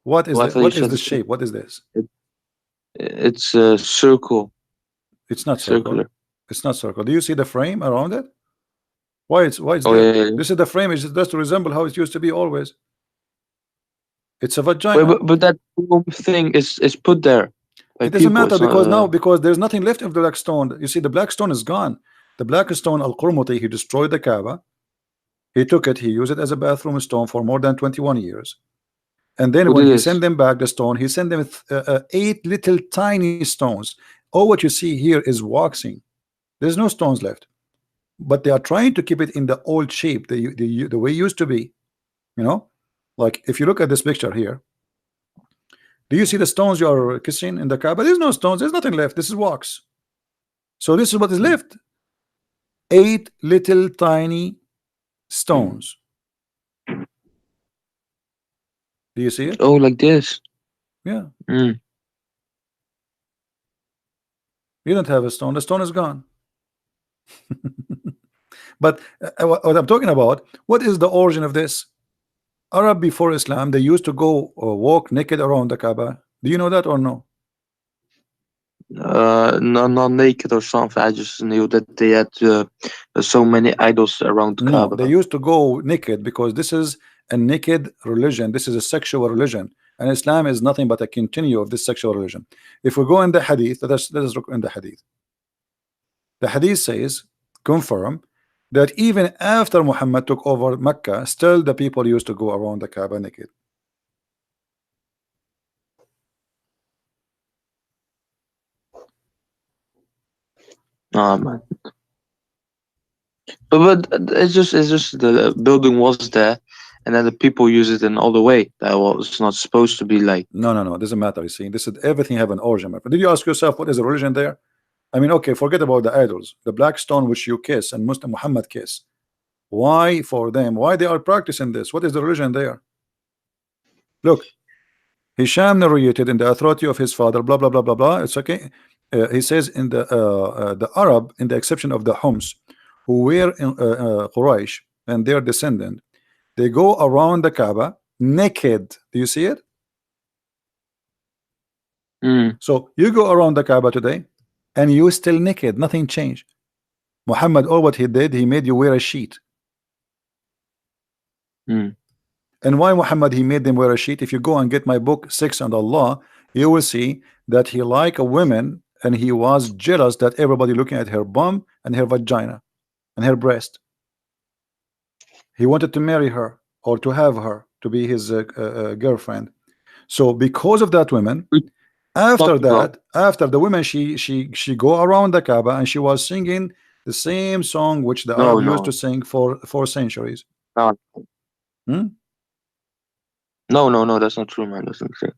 What is Oh, I the thought you what is said the shape? What is this? it's a circle, It's not circle. circular. It's not circle. Do you see the frame around it? Why it's Oh there? yeah, yeah, yeah. This is the frame. It's just to resemble how it used to be always. It's a Wait, vagina. but that thing is put there by It doesn't people. matter It's not. because now because there's nothing left of the black stone. You see, the black stone is gone. The black stone, Al-Qurmuti, he destroyed the Kaaba. He took it. He used it as a bathroom stone for more than 21 years. And then Put when it he is. sent them back the stone, he sent them 8 little tiny stones. All what you see here is waxing. There's no stones left. But they are trying to keep it in the old shape, the way it used to be. You know, like if you look at this picture here, do you see the stones you are kissing in the Kaaba? There's no stones. There's nothing left. This is wax. So this is what is left. 8 little tiny stones. Do you see it? Oh, like this. Yeah. Mm. You don't have a stone. The stone is gone. But what I'm talking about, what is the origin of this? Arab before Islam, they used to go walk naked around the Kaaba. Do you know that or no? No, not naked or something. I just knew that they had so many idols around the No, they Kaaba. used to go naked because this is a naked religion. This is a sexual religion, and Islam is nothing but a continue of this sexual religion. If we go in the Hadith, let us look in the Hadith. The Hadith says, confirm that even after Muhammad took over Mecca, still the people used to go around the Kaaba naked. Oh man. But it's just the building was there, and then the people use it in all the way. That was not supposed to be like. No, it doesn't matter. You see, this is everything have an origin. My friend. Did you ask yourself what is the religion there? I mean, okay, forget about the idols, the black stone which you kiss and Muslim Muhammad kiss. Why for them? Why they are practicing this? What is the religion there? Look, Hisham narrated in the authority of his father, blah blah blah blah blah. It's okay. He says in the Arab, in the exception of the Homs, who were in Quraysh and their descendant, they go around the Kaaba naked. Do you see it? Mm, So you go around the Kaaba today and you still naked, nothing changed. Muhammad, all what he did, he made you wear a sheet. mm. And why Muhammad he made them wear a sheet? If you go and get my book Six and Allah, you will see that he like a woman and he was jealous that everybody looking at her bum and her vagina and her breast. He wanted to marry her or to have her to be his girlfriend. So because of that woman, We after talked about. that, after the woman, she go around the Kaaba and she was singing the same song which the No, Arab used no, to sing for centuries. no, Hmm? no. That's not true, man. That's not true.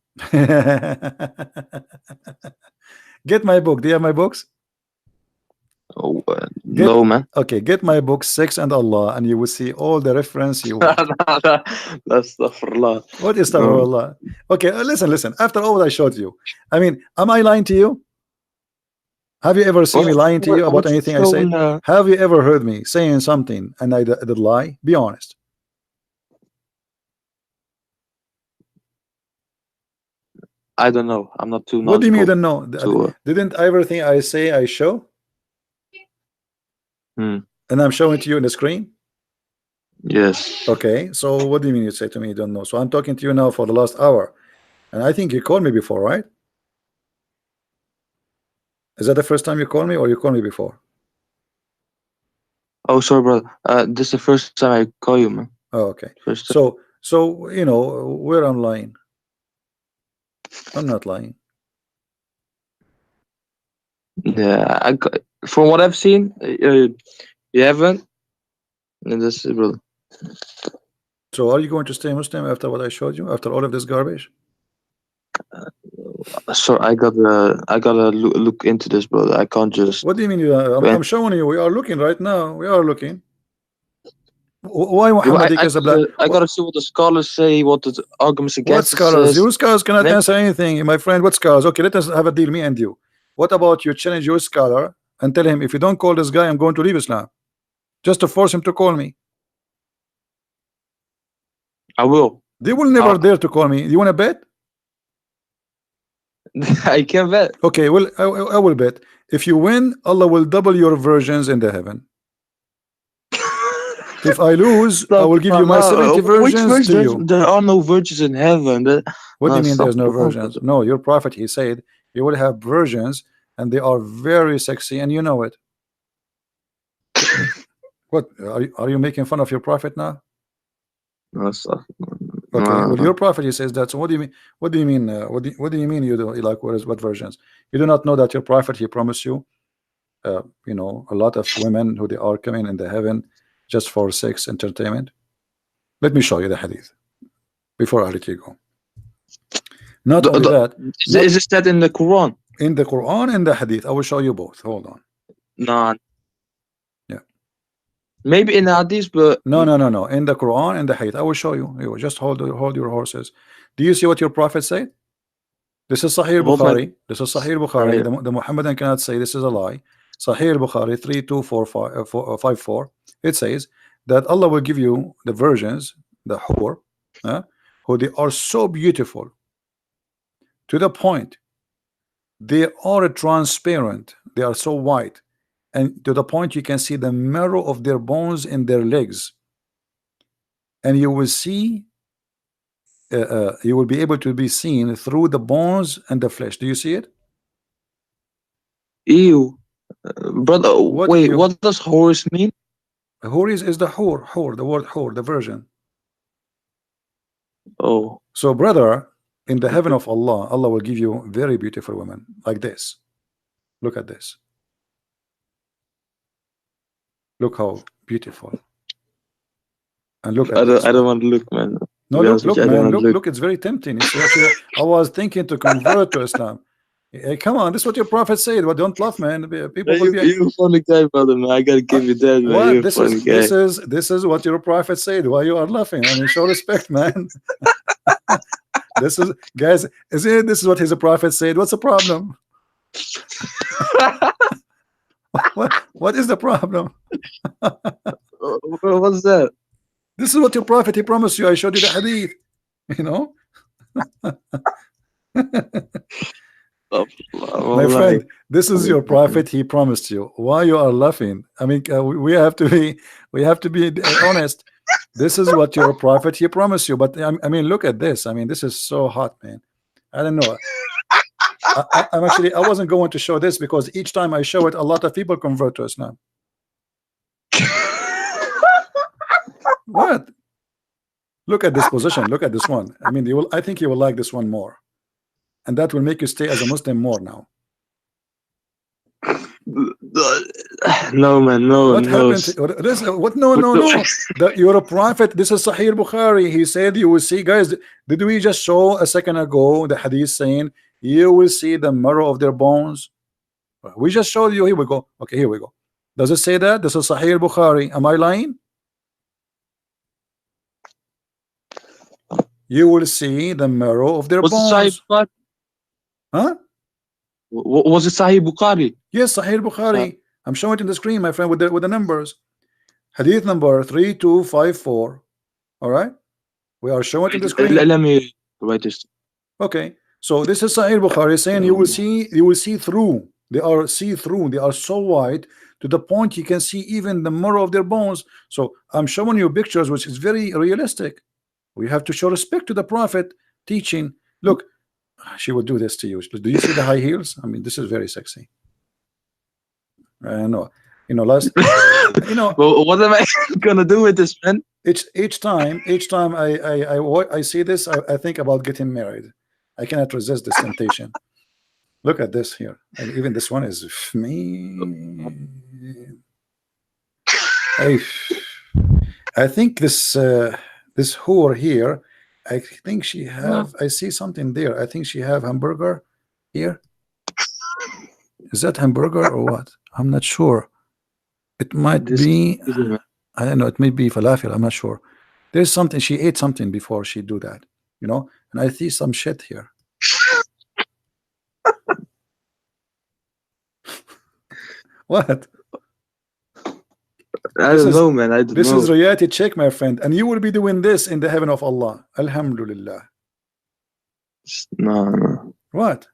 Get my book. Do you have my books? Oh, Get no, man. okay. Get my book Sex and Allah, and you will see all the reference you want. That's astaghfirullah. What is No. Allah? Okay, listen. After all I showed you, I mean, am I lying to you? Have you ever seen me lying to you about What's anything I said? shown? Have you ever heard me saying something and I did lie? Be honest. I don't know. I'm not too What do you mean you knowledgeable don't know? to. Didn't everything I say I show? Hmm. And I'm showing to you in the screen? Yes. Okay, so what do you mean you say to me you don't know? So I'm talking to you now for the last hour. And I think you called me before, right? Is that the first time you called me or you called me before? Oh, sorry, brother. This is the first time I call you, man. Oh, okay. First time. So you know where I'm lying. I'm not lying. Yeah, from what I've seen, you haven't. And this is, brother. So are you going to stay Muslim after what I showed you? After all of this garbage? So I gotta look into this, brother. I can't just. What do you mean? I'm showing you. We are looking right now. We are looking. Why Yeah, but Muhammad is a black? I gotta see what the scholars say, what the arguments What against it scholars? says. Your scholars cannot Then answer anything, my friend. What scholars? Okay, let us have a deal, me and you. What about you challenge your scholar and tell him if you don't call this guy, I'm going to leave Islam, just to force him to call me. I will. They will never dare to call me. You want to bet? I can bet. Okay, well, I will bet. If you win, Allah will double your versions in the heaven. If I lose, I will give you my 70 Which versions to you. There are no virgins in heaven. What do you No, mean there's no astaghfirullah, versions? brother. No, your prophet, he said, you will have versions and they are very sexy and you know it. What, are you making fun of your prophet now? No, astaghfirullah. Okay, well, No. your prophet, he says that. So what do you mean? What do you mean? What do you mean you do like what versions? You do not know that your prophet, he promised you, you know, a lot of women who they are coming in the heaven just for sex entertainment. Let me show you the hadith before I let you go. Not only that, Is this that in the Quran? in the Quran and the hadith, I will show you both. Hold on. No. Yeah. Maybe in the hadith, but No. In the Quran and the hadith, I will show you. You just hold your horses. Do you see what your prophet said? This is Sahih hold my Bukhari. This is Sahih Bukhari. right. The Muhammadan cannot say this is a lie. Sahih Bukhari 3254. It says that Allah will give you the virgins, the hur, who they are so beautiful to the point they are transparent. They are so white, and to the point you can see the marrow of their bones in their legs, and you will see. You will be able to be seen through the bones and the flesh. Do you see it? Ew. Brother, What wait, you? what does horse mean? Hur is the hur, the word hur, the virgin. Oh. So, brother, in the heaven of Allah, Allah will give you very beautiful women like this. Look at this. Look how beautiful. And look at this. I don't want to look, man. No, look, man, look. It's very tempting. It's actually, I was thinking to convert to Islam. Hey, come on, this is what your prophet said. Well, don't laugh, man. People will be. You're a funny guy, brother, man. I gotta give you that, man. What? You're a funny guy. This is what your prophet said. Why you are laughing? I mean, show respect, man. This is, guys. This is what his prophet said. What's the problem? What is the problem? What's that? This is what your prophet he promised you. I showed you the hadith. You know, Oh, my wallahi. friend, this is your prophet he promised you. Why you are laughing? I mean, we have to be honest. This is what your prophet he promised you. But I mean, look at this. I mean, this is so hot, man. I don't know. I'm actually I wasn't going to show this because each time I show it, a lot of people convert to Islam. What? Look at this position. Look at this one. I mean, you will. I think you will like this one more, and that will make you stay as a Muslim more now. No, man, no, What no. happened? What? No, no, no. You're a prophet. This is Sahih Bukhari. He said you will see, guys. Did we just show a second ago the hadith saying you will see the marrow of their bones? We just showed you. Here we go. Okay, here we go. Does it say that? This is Sahih Bukhari. Am I lying? You will see the marrow of their Was it Sahih bones. Bukhari? Huh? Was it Sahih Bukhari? Yes, Sahih Bukhari. I'm showing it in the screen, my friend, with the numbers. Hadith number 3254. All right, we are showing it in the screen. Let me write this. Okay, so this is Sahih Bukhari saying you will see through. They are see through. They are so wide to the point you can see even the marrow of their bones. So I'm showing you pictures, which is very realistic. We have to show respect to the Prophet teaching. Look, she will do this to you. Do you see the high heels? I mean, this is very sexy. I know. You know, last. You know. Well, what am I gonna do with this, man? Each time I see this, I think about getting married. I cannot resist this temptation. Look at this here, and even this one is me. I think this this whore here. I think she have. I see something there. I think she have hamburger here. Is that hamburger or what? I'm not sure. It might be. I don't know. It may be falafel. I'm not sure. There's something. She ate something before she do that. You know. And I see some shit here. What? I don't know, man. I don't this know. is reality check, my friend, and you will be doing this in the heaven of Allah. Alhamdulillah. No. What?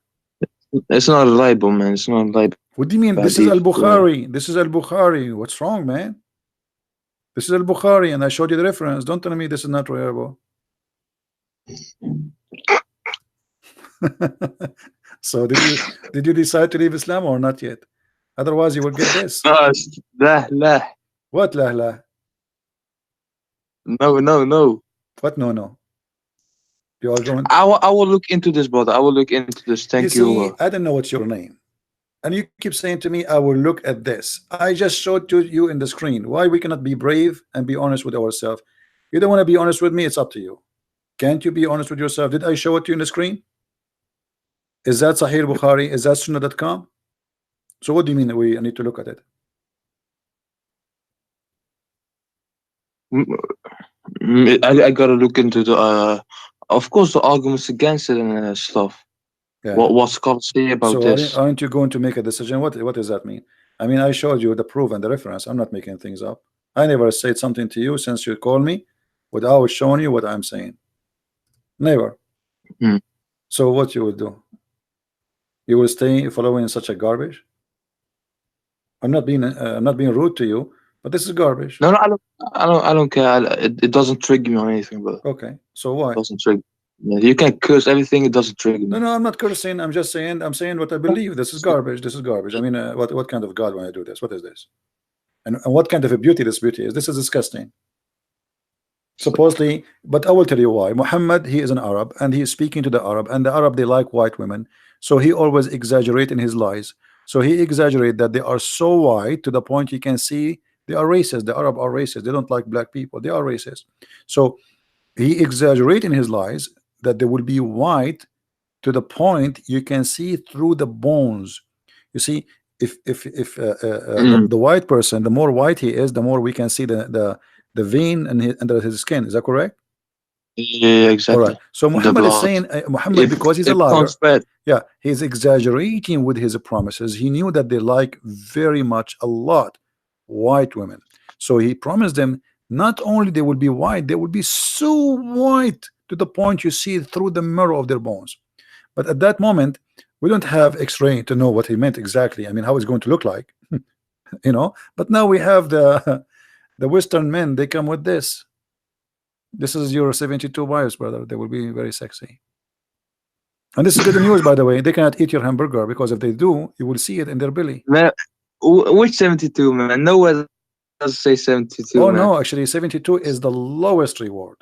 It's not reliable, man. It's not reliable. What do you mean? This is Al-Bukhari. This is Al-Bukhari. What's wrong, man? This is Al-Bukhari, and I showed you the reference. Don't tell me this is not reliable. So did you decide to leave Islam or not yet? Otherwise, you will get this. La. What la? No. What no? You are going. I will look into this, brother. I will look into this. Thank you. See, I don't know what's your name, and you keep saying to me, "I will look at this." I just showed to you in the screen. Why we cannot be brave and be honest with ourselves? You don't want to be honest with me. It's up to you. Can't you be honest with yourself? Did I show it to you in the screen? Is that Sahih Bukhari? Is that Sunnah.com? So what do you mean we need to look at it? I gotta look into the of course the arguments against it and stuff. Yeah. What scholars say about this? Aren't you going to make a decision? What does that mean? I mean, I showed you the proof and the reference. I'm not making things up. I never said something to you since you called me without showing you what I'm saying. Never. So what you will do? You will stay following such a garbage? I'm not being rude to you, but this is garbage. No, I don't care. It doesn't trigger me or anything, but okay. So why? It doesn't trigger. You can curse everything. It doesn't trigger me. No, I'm not cursing. I'm just saying. I'm saying what I believe. This is garbage. This is garbage. I mean, what kind of God when I do this? What is this? And what kind of a beauty this beauty is? This is disgusting. Supposedly, but I will tell you why. Muhammad, he is an Arab, and he is speaking to the Arab, and the Arab, they like white women, so he always exaggerate in his lies. So he exaggerate that they are so white to the point you can see they are racist. The Arab are racist. They don't like black people. They are racist. So he exaggerate in his lies that they will be white to the point you can see through the bones. You see, if the white person, the more white he is, the more we can see the vein under his skin. Is that correct? Yeah, All exactly. right. So The Muhammad is blood. saying, Muhammad, If because he's a it becomes liar, bad. yeah, he's exaggerating with his promises. He knew that they like very much a lot white women. So he promised them not only they will be white, they will be so white to the point you see through the marrow of their bones. But at that moment, we don't have X-ray to know what he meant exactly. I mean, how it's going to look like, you know. But now we have the the Western men. They come with this. This is your 72 wives, brother. They will be very sexy. And this is good news, by the way. They cannot eat your hamburger because if they do, you will see it in their belly. Man, which 72, man? Nowhere does say 72, Oh man. no, actually 72 is the lowest reward.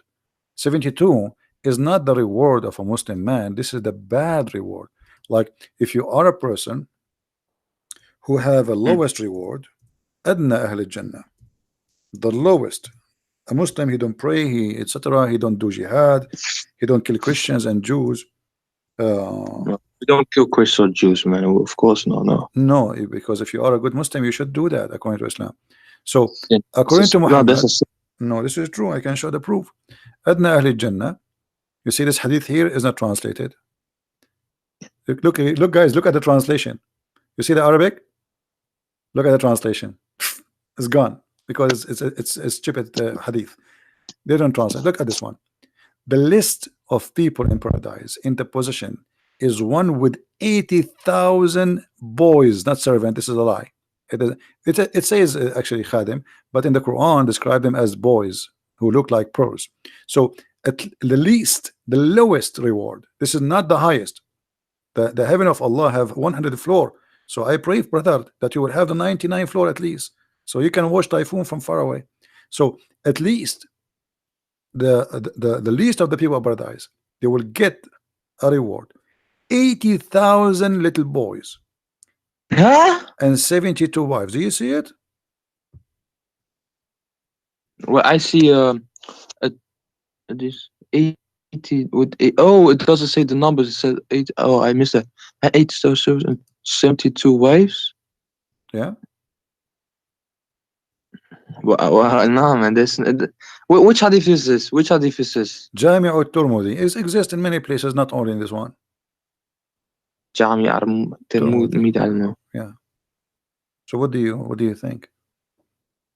72 is not the reward of a Muslim man. This is the bad reward. Like if you are a person who have a Mm. lowest reward, adna ahl jannah, the lowest. A Muslim, he don't pray, he etc. He don't do jihad, he don't kill Christians and Jews. No, we don't kill Christian or Jews, man. Of course, no, no. No, because if you are a good Muslim, you should do that according to Islam. So, Sin. according to No, that's a Muhammad, sin. no, this is true. I can show the proof. Adna Ahli Jannah. You see, this hadith here is not translated. Look, guys, look at the translation. You see the Arabic? Look at the translation. It's gone because it's stupid hadith. They don't translate. Look at this one. The list of people in paradise in the position is one with 80,000 boys, not servant. This is a lie. It says actually khadim, but in the Quran describe them as boys who look like pearls. So at the least, the lowest reward. This is not the highest. The heaven of Allah have 100 floor. So I pray, brother, that you will have the 99 floor at least, so you can watch typhoon from far away. So at least the least of the people of paradise, they will get a reward. 80,000 little boys Huh? and 72 wives. Do you see it? Well, I see a, this 80 with oh, it doesn't say the numbers. It said 8. Oh, I missed that. 8,072 wives. Yeah. Well, no, man. Which hadith is this? Which hadith is this? Jami' al-Turmudi is exist in many places, not only in this one. Jami Turmudi. I don't know. Yeah. So what do you think?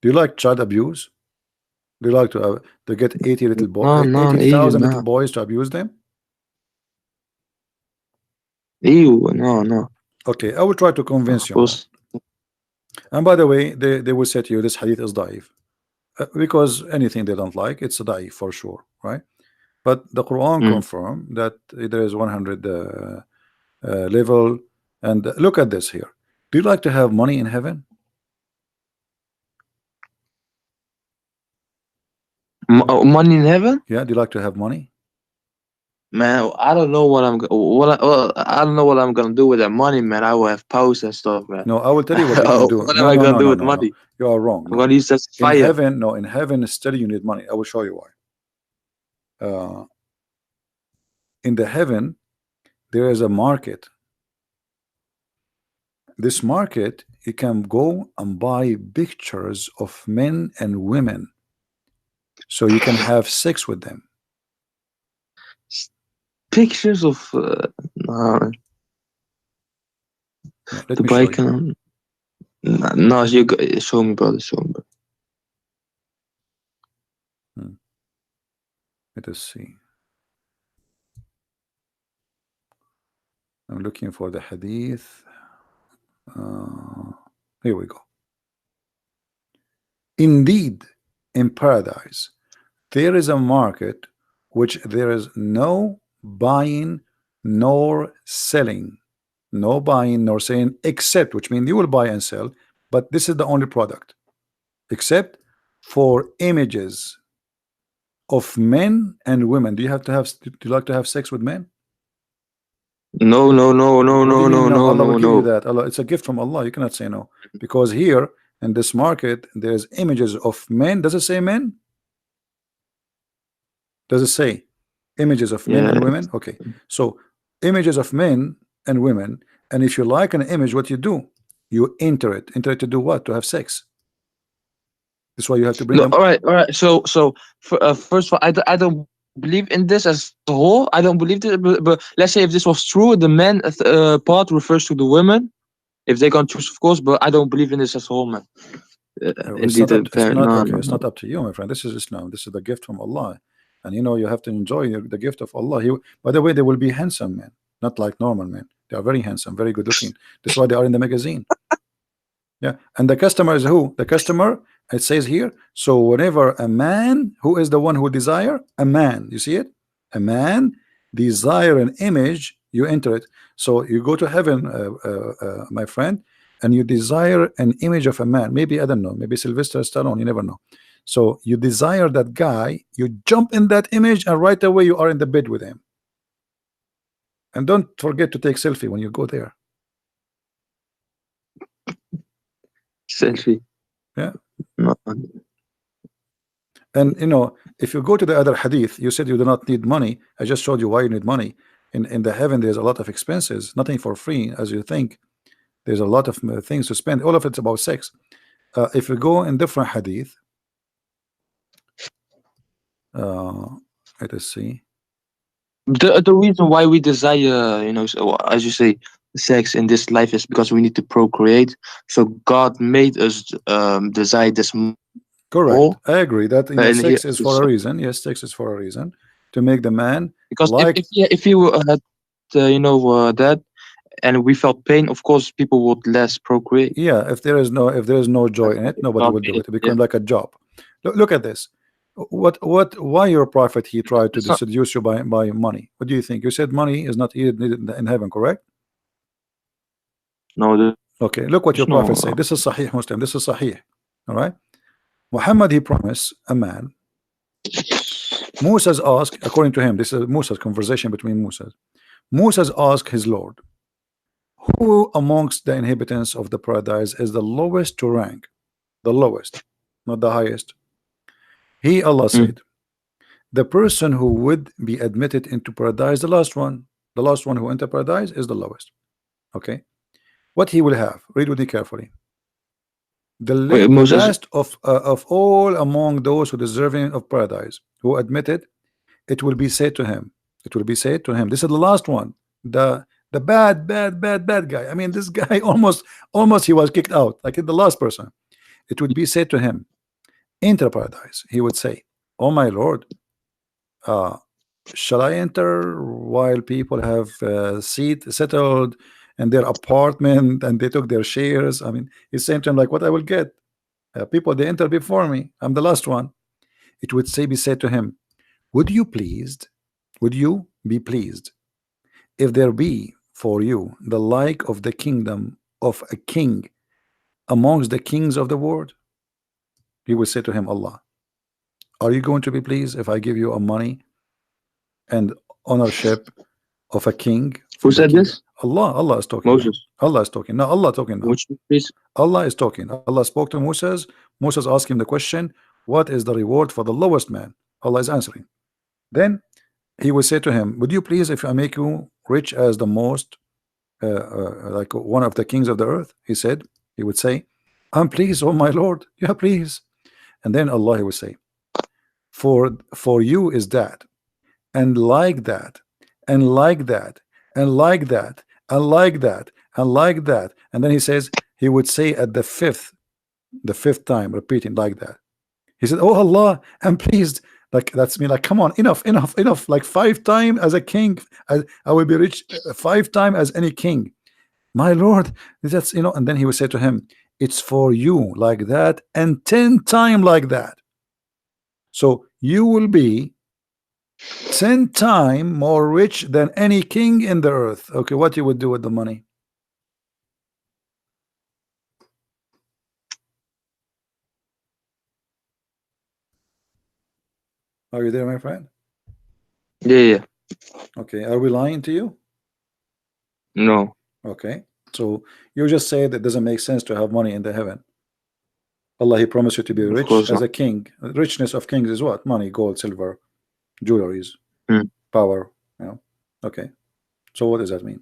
Do you like child abuse? Do you like to get 80 little No, boy, no, ew, 80,000 little no. boys to abuse them? Ew, no, no. Okay, I will try to convince Of you now. course. And by the way, they will say to you this hadith is daif, because anything they don't like, it's a daif for sure, right? But the Quran Mm. confirm that there is 100 level. And look at this here. Do you like to have money in heaven? Money in heaven? Yeah, do you like to have money? Man, I don't know what I don't know what I'm gonna do with that money, man. I will have powers and stuff, man. No, I will tell you what you can do. What am No, I no, gonna no, do no, with no, no. money? You are wrong. I'm No. gonna use that as In fire. heaven, no, in heaven still you need money. I will show you why. In the heaven, there is a market. This market, you can go and buy pictures of men and women, so you can have sex with them. Pictures of no, No, let the me show bike. you. No, show me, brother. Show me, brother. Let us see. I'm looking for the hadith. Here we go. Indeed, in paradise, there is a market which there is no buying nor selling. No buying nor selling, except, which means you will buy and sell, but this is the only product, except for images of men and women. Do you like to have sex with men? No, no, no, no, What do no, you mean no, no? no, Allah will no, give you no. that. Allah, it's a gift from Allah. You cannot say no, because here in this market there's images of men. Does it say men? Does it say images of men and Yeah. women? Okay, so images of men and women, and if you like an image, what you do? You enter it. Enter it to do what? To have sex. That's why you have to bring No. them. All right. All right. So first of all, I don't believe in this as a whole. I don't believe this, but let's say if this was true, the man part refers to the women. If they can choose, of course, but I don't believe in this as a whole, man. It's Indeed, not up. It's not no, okay. no, It's no. not up to you, my friend. This is Islam. This is the gift from Allah, and you know you have to enjoy the gift of Allah. By the way, they will be handsome men, not like normal men. They are very handsome, very good looking. This is why they are in the magazine. Yeah, and the customer is who? The customer, it says here. So whenever a man, who is the one who desire? A man. You see it? A man desire an image, you enter it. So you go to heaven, my friend, and you desire an image of a man. Maybe, I don't know, maybe Sylvester Stallone, you never know. So you desire that guy, you jump in that image, and right away you are in the bed with him. And don't forget to take selfie when you go there. Selfie. Yeah. No. And you know, if you go to the other hadith, you said you do not need money. I just showed you why you need money. In the heaven, there's a lot of expenses, nothing for free, as you think. There's a lot of things to spend. All of it's about sex. If you go in different hadith, uh, let us see. The reason why we desire, so, as you say, sex in this life is because we need to procreate. So God made us desire this Correct. more, I agree that and sex is for a reason. Yes, sex is for a reason to make the man because like. if he had that, and we felt pain, of course, people would less procreate. Yeah, if there is no joy in it, nobody God will made do it. it. It Yeah, becomes like a job. Look at this. Why your prophet he tried to it's not. seduce you by money? What do you think? You said money is not needed in heaven, correct? No, Okay, look what your there's prophet no. said. This is Sahih Muslim. This is Sahih. All right. Muhammad he promised a man. Moses asked, according to him, this is Moses' conversation between Moses. Moses asked his Lord, who amongst the inhabitants of the paradise is the lowest to rank? The lowest, not the highest. He, Allah Mm. said, the person who would be admitted into paradise, the last one who enter paradise is the lowest. Okay, what he will have? Read with me carefully. Wait, The Moses. last of all among those who deserving of paradise, who admitted, it will be said to him. It will be said to him. This is the last one. The bad guy. I mean, this guy almost he was kicked out. Like the last person. It would be said to him, enter paradise. He would say, oh my Lord, uh, shall I enter while people have seat settled in their apartment and they took their shares? I mean, he's saying to him like, what I will get? People they enter before me. I'm the last one. It would be said to him, would you pleased? Would you be pleased if there be for you the like of the kingdom of a king amongst the kings of the world? He would say to him, Allah, are you going to be pleased if I give you a money and ownership of a king Who from the said king? this? Allah is talking now. Moses. Allah is talking now. Allah talking now. Would you please? Allah is talking. Allah spoke to Moses. Moses asked him the question, what is the reward for the lowest man? Allah is answering. Then he will say to him, would you please if I make you rich as the most like one of the kings of the earth? He would say, I'm pleased, oh my Lord. Yeah, please. And then Allah he would say, for you is that, and like that, and like that, and like that, and like that, and like that. And then he says, he would say at the fifth time, repeating like that. He said, oh Allah, I'm pleased. Like that's me, like, come on, enough. Like 5 times as a king, I will be rich 5 times as any king. My Lord, that's and then he would say to him, it's for you like that, and 10 times like that. So you will be 10 times more rich than any king in the earth. Okay, what you would do with the money? Are you there, my friend? Yeah, yeah. Okay, are we lying to you? No, Okay, so you just say that doesn't make sense to have money in the heaven. Allah, he promised you to be of rich course as not. a king. Richness of kings is what? Money, gold, silver, jewelries, Mm. power. Okay, so what does that mean?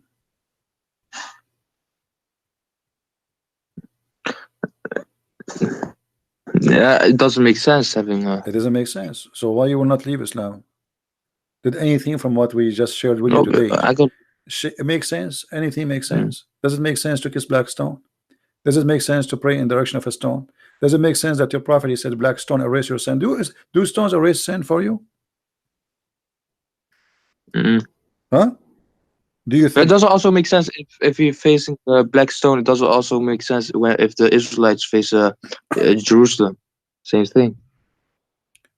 Yeah, it doesn't make sense having a. It doesn't make sense. So why you will not leave Islam? Did anything from what we just shared with you No, today I got. make sense? Anything make Mm, sense? Does it make sense to kiss black stone? Does it make sense to pray in the direction of a stone? Does it make sense that your prophet, he said, black stone erase your sin? Do stones erase sin for you? mm. Huh? Do you But it think? doesn't also make sense if you're facing Black Stone. It doesn't also make sense when if the Israelites face Jerusalem. Same thing.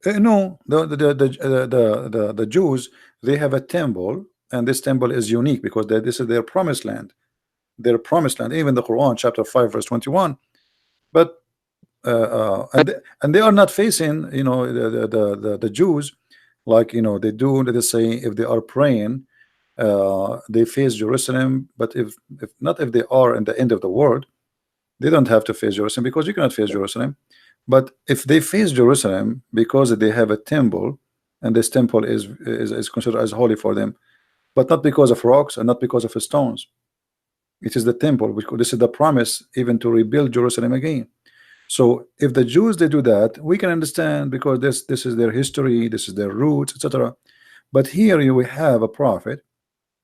No, the Jews, they have a temple, and this temple is unique because this is their promised land. Their promised land, even the Quran, chapter 5, verse 21. But and they are not facing, the Jews, like, they do. Let us say if they are praying, they face Jerusalem. But if not, if they are in the end of the world, they don't have to face Jerusalem, because you cannot face Jerusalem. But if they face Jerusalem because they have a temple, and this temple is considered as holy for them, but not because of rocks and not because of stones. It is the temple, which this is the promise even to rebuild Jerusalem again. So if the Jews, they do that, we can understand, because this is their history, this is their roots, etc. But here you have a prophet.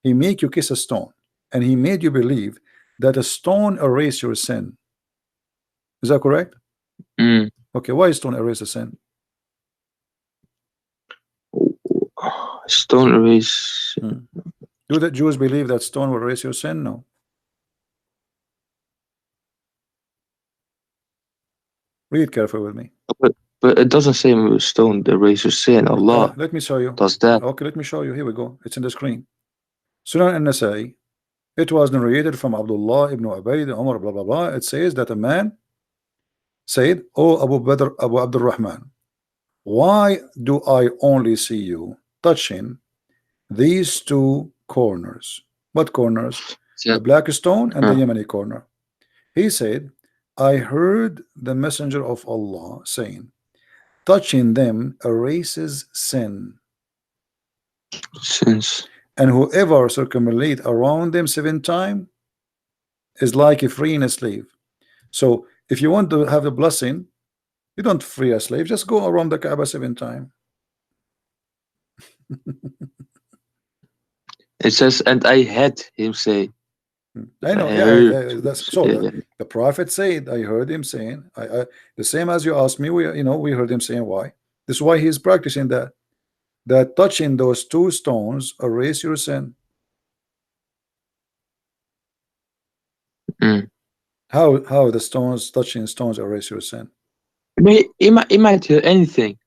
He make you kiss a stone, and he made you believe that a stone erase your sin. Is that correct? Mm. Okay, why stone erase a sin? Stone erase. Hmm. Do the Jews believe that stone will erase your sin? No. Read carefully with me. But it doesn't say stone erase your sin. Allah Let me show you. does that. Okay, let me show you. Here we go. It's in the screen. Sunan an-Nasai. It was narrated from Abdullah ibn Ubayd, Umar, blah blah blah. It says that a man said, "Oh Abu Badr, Abu Abdul Rahman, why do I only see you touching these two corners?" What corners? The That, black stone and the uh, Yemeni corner. He said, I heard the messenger of Allah saying, touching them erases sin, since and whoever circumambulate around them 7 times is like a freeing a slave. So if you want to have a blessing, you don't free a slave, just go around the Kaaba 7 times. it says, and I had him say, I I know, yeah, heard. that's so. Yeah, The prophet said, I heard him saying, the same as you asked me. We heard him saying why. This is why he's practicing that touching those two stones erase your sin. mm. How the stones, touching stones, erase your sin? But he might hear anything.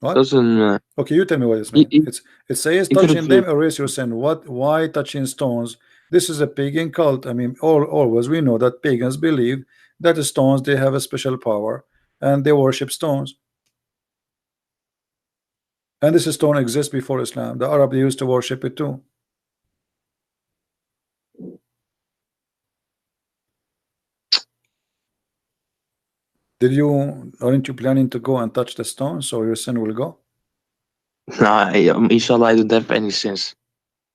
What? Doesn't Okay, you tell me what this he, means. he, It says he could have touching them heard. erase your sin. What? Why touching stones? This is a pagan cult. I mean, always we know that pagans believe that the stones, they have a special power, and they worship stones. And this stone exists before Islam. The Arab, they used to worship it too. Aren't you planning to go and touch the stone so your sin will go? Nah, inshallah, I don't have any sense.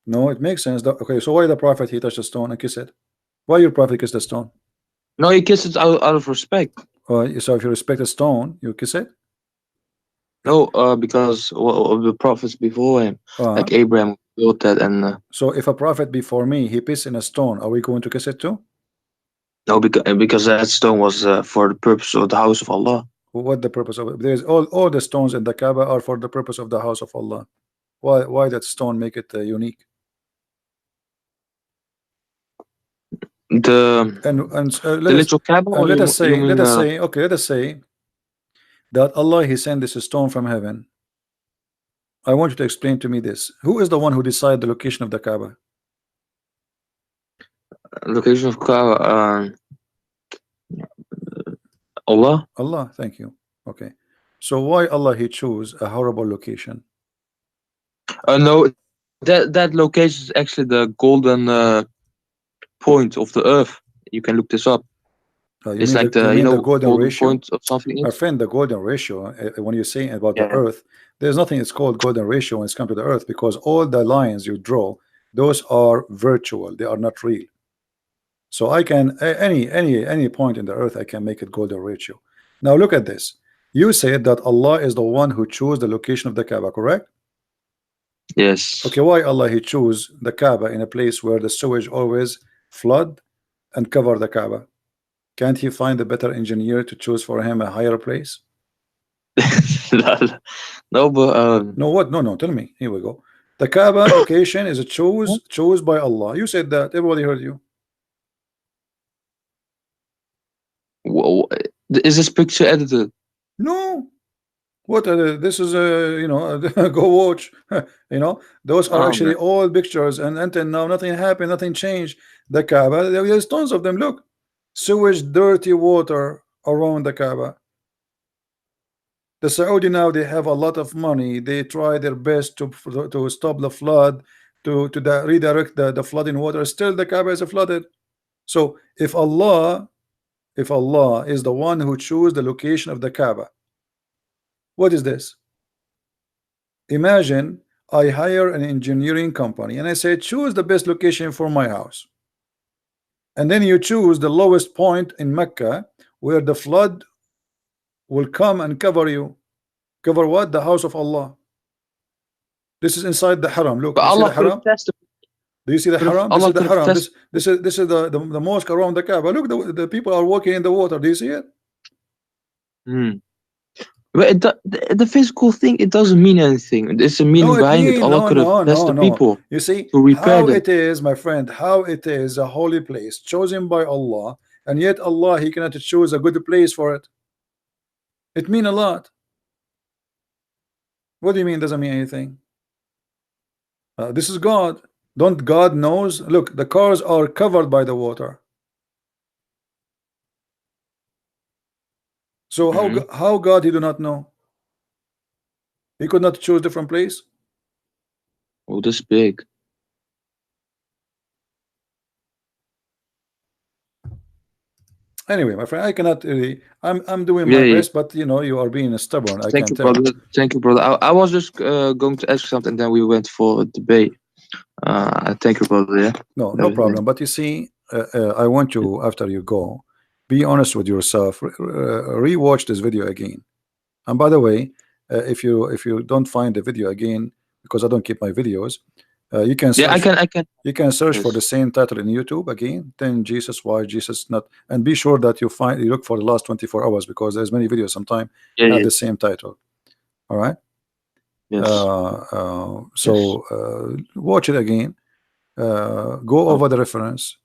No, it makes sense. Okay, so why the prophet, he touched the stone and kissed it? Why your prophet kissed the stone? No, he kisses out of respect. So if you respect a stone, you kiss it. No, because of the prophets before him, Uh, like Abraham built that, and so if a prophet before me, he pissed in a stone, are we going to kiss it too? no, because that stone was for the purpose of the house of Allah. What the purpose of it? There's all the stones in the Kaaba are for the purpose of the house of Allah. Why that stone make it unique? The And the little Kaaba, or let us you say, mean okay, let us say that Allah, he sent this stone from heaven. I want you to explain to me this. Who is the one who decided the location of the Kaaba? location of Kaaba? Allah. Allah, thank you. Okay. So why Allah, he chose a horrible location? No, that location is actually the golden point of the earth. You can look this up. You It's mean like the you the mean the golden golden ratio? point of something My is. friend, the golden ratio, when you're saying about the Yeah. earth, there's nothing it's called golden ratio when it's come to the earth, because all the lines you draw, those are virtual, they are not real. So I can any point in the earth, I can make it golden ratio. Now look at this. You said that Allah is the one who chose the location of the Kaaba, correct? Yes. Okay, why Allah He choose the Kaaba in a place where the sewage always flood and cover the Kaaba? Can't He find a better engineer to choose for him a higher place? No, but No, what? No, no. Tell me. Here we go. The Kaaba location is a chose by Allah. You said that. Everybody heard you. wh- is this picture edited? No. What? This is go watch. Those are Oh actually man. all pictures, and until now nothing happened, nothing changed. The Kaaba. There's tons of them. Look, sewage, dirty water around the Kaaba. The Saudi now they have a lot of money. They try their best to stop the flood, to redirect the flooding water. Still, the Kaaba is flooded. So if Allah is the one who choose the location of the Kaaba, what is this? Imagine I hire an engineering company and I say choose the best location for my house, and then you choose the lowest point in Mecca where the flood will come and cover you. Cover what? The house of Allah. This is inside the Haram. Look, But do you see Allah the could have Haram? tested. Do you see the Haram? This Allah is the could have Haram. tested. This is the mosque around the Kaaba. Look, the people are walking in the water. Do you see it? Hmm. But the physical thing, it doesn't mean anything. There's a No, meaning it behind it. mean Allah no, could have no, no, tested no. people You see to repair how them. it is, my friend, how it is a holy place chosen by Allah, and yet Allah He cannot choose a good place for it. It mean a lot. What do you mean doesn't mean anything? This is God. Don't God knows? Look, the cars are covered by the water. So Hmm. how God He do not know? He could not choose different place. Oh, this big. Anyway, my friend, I cannot really. I'm doing Yeah, my yeah. best, but you are being stubborn. I Thank can you, tell. brother. Thank you, brother. I was just going to ask something, then we went for a debate. Thank you, brother. Yeah. No, And no everything. problem. But you see, I want you after you go, be honest with yourself. Rewatch this video again. And by the way, if you don't find the video again because I don't keep my videos, you can Yeah, I search. can. I can. You can search for the Yes. same title in YouTube again. Then Jesus, why Jesus not? And be sure that you look for the last 24 hours because there's many videos sometimes Yeah, have yeah. the same title. All right. Yes. Yes. Watch it again. Go Oh, over the reference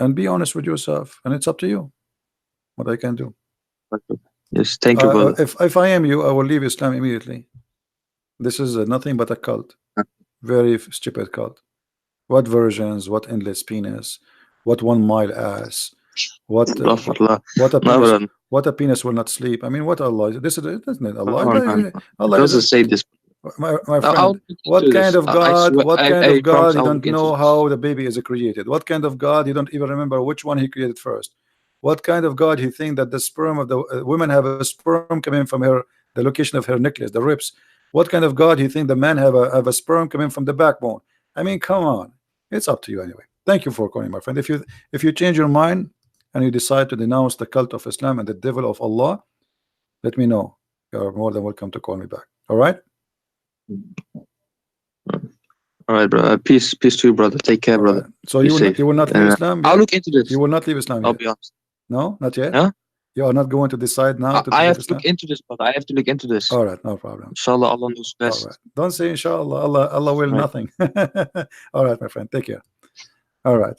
and be honest with yourself. And it's up to you what I can do. okay. Yes. Thank you, brother. If I am you, I will leave Islam immediately. This is nothing but a cult, very stupid cult. What versions? What endless penis? What 1 mile ass? What uh, what, Astaghfirullah. what a No, penis? brother. What a penis will not sleep. I mean, what Allah? This is isn't it Allah? Oh, man. It Allah is doesn't say this. my I'll friend. look What into kind this. of I God? swear. What kind I of God? promise You I'll don't look into know this. how the baby is created. What kind of God? You don't even remember which one He created first. What kind of God He think that the sperm of the women have a sperm coming from her, the location of her necklace, the ribs? What kind of God He think the man have a sperm coming from the backbone? I mean, come on. It's up to you anyway. Thank you for calling, my friend. If you change your mind and you decide to denounce the cult of Islam and the devil of Allah, let me know. You're more than welcome to call me back. All right. All right, bro. Peace, peace to you, brother. Take care, All brother. right. So Be you will not, safe. you will not leave And Islam I'll yet? look into You this. will not leave Islam I'll yet? be honest. No, not yet. Huh? You are not going to decide now to I leave have to look Islam. into this, brother. I have to look into this. All right, no problem. Inshallah, Allah knows All right. best. Don't say inshallah. Allah will Right. nothing. All right, my friend. Take care. All right.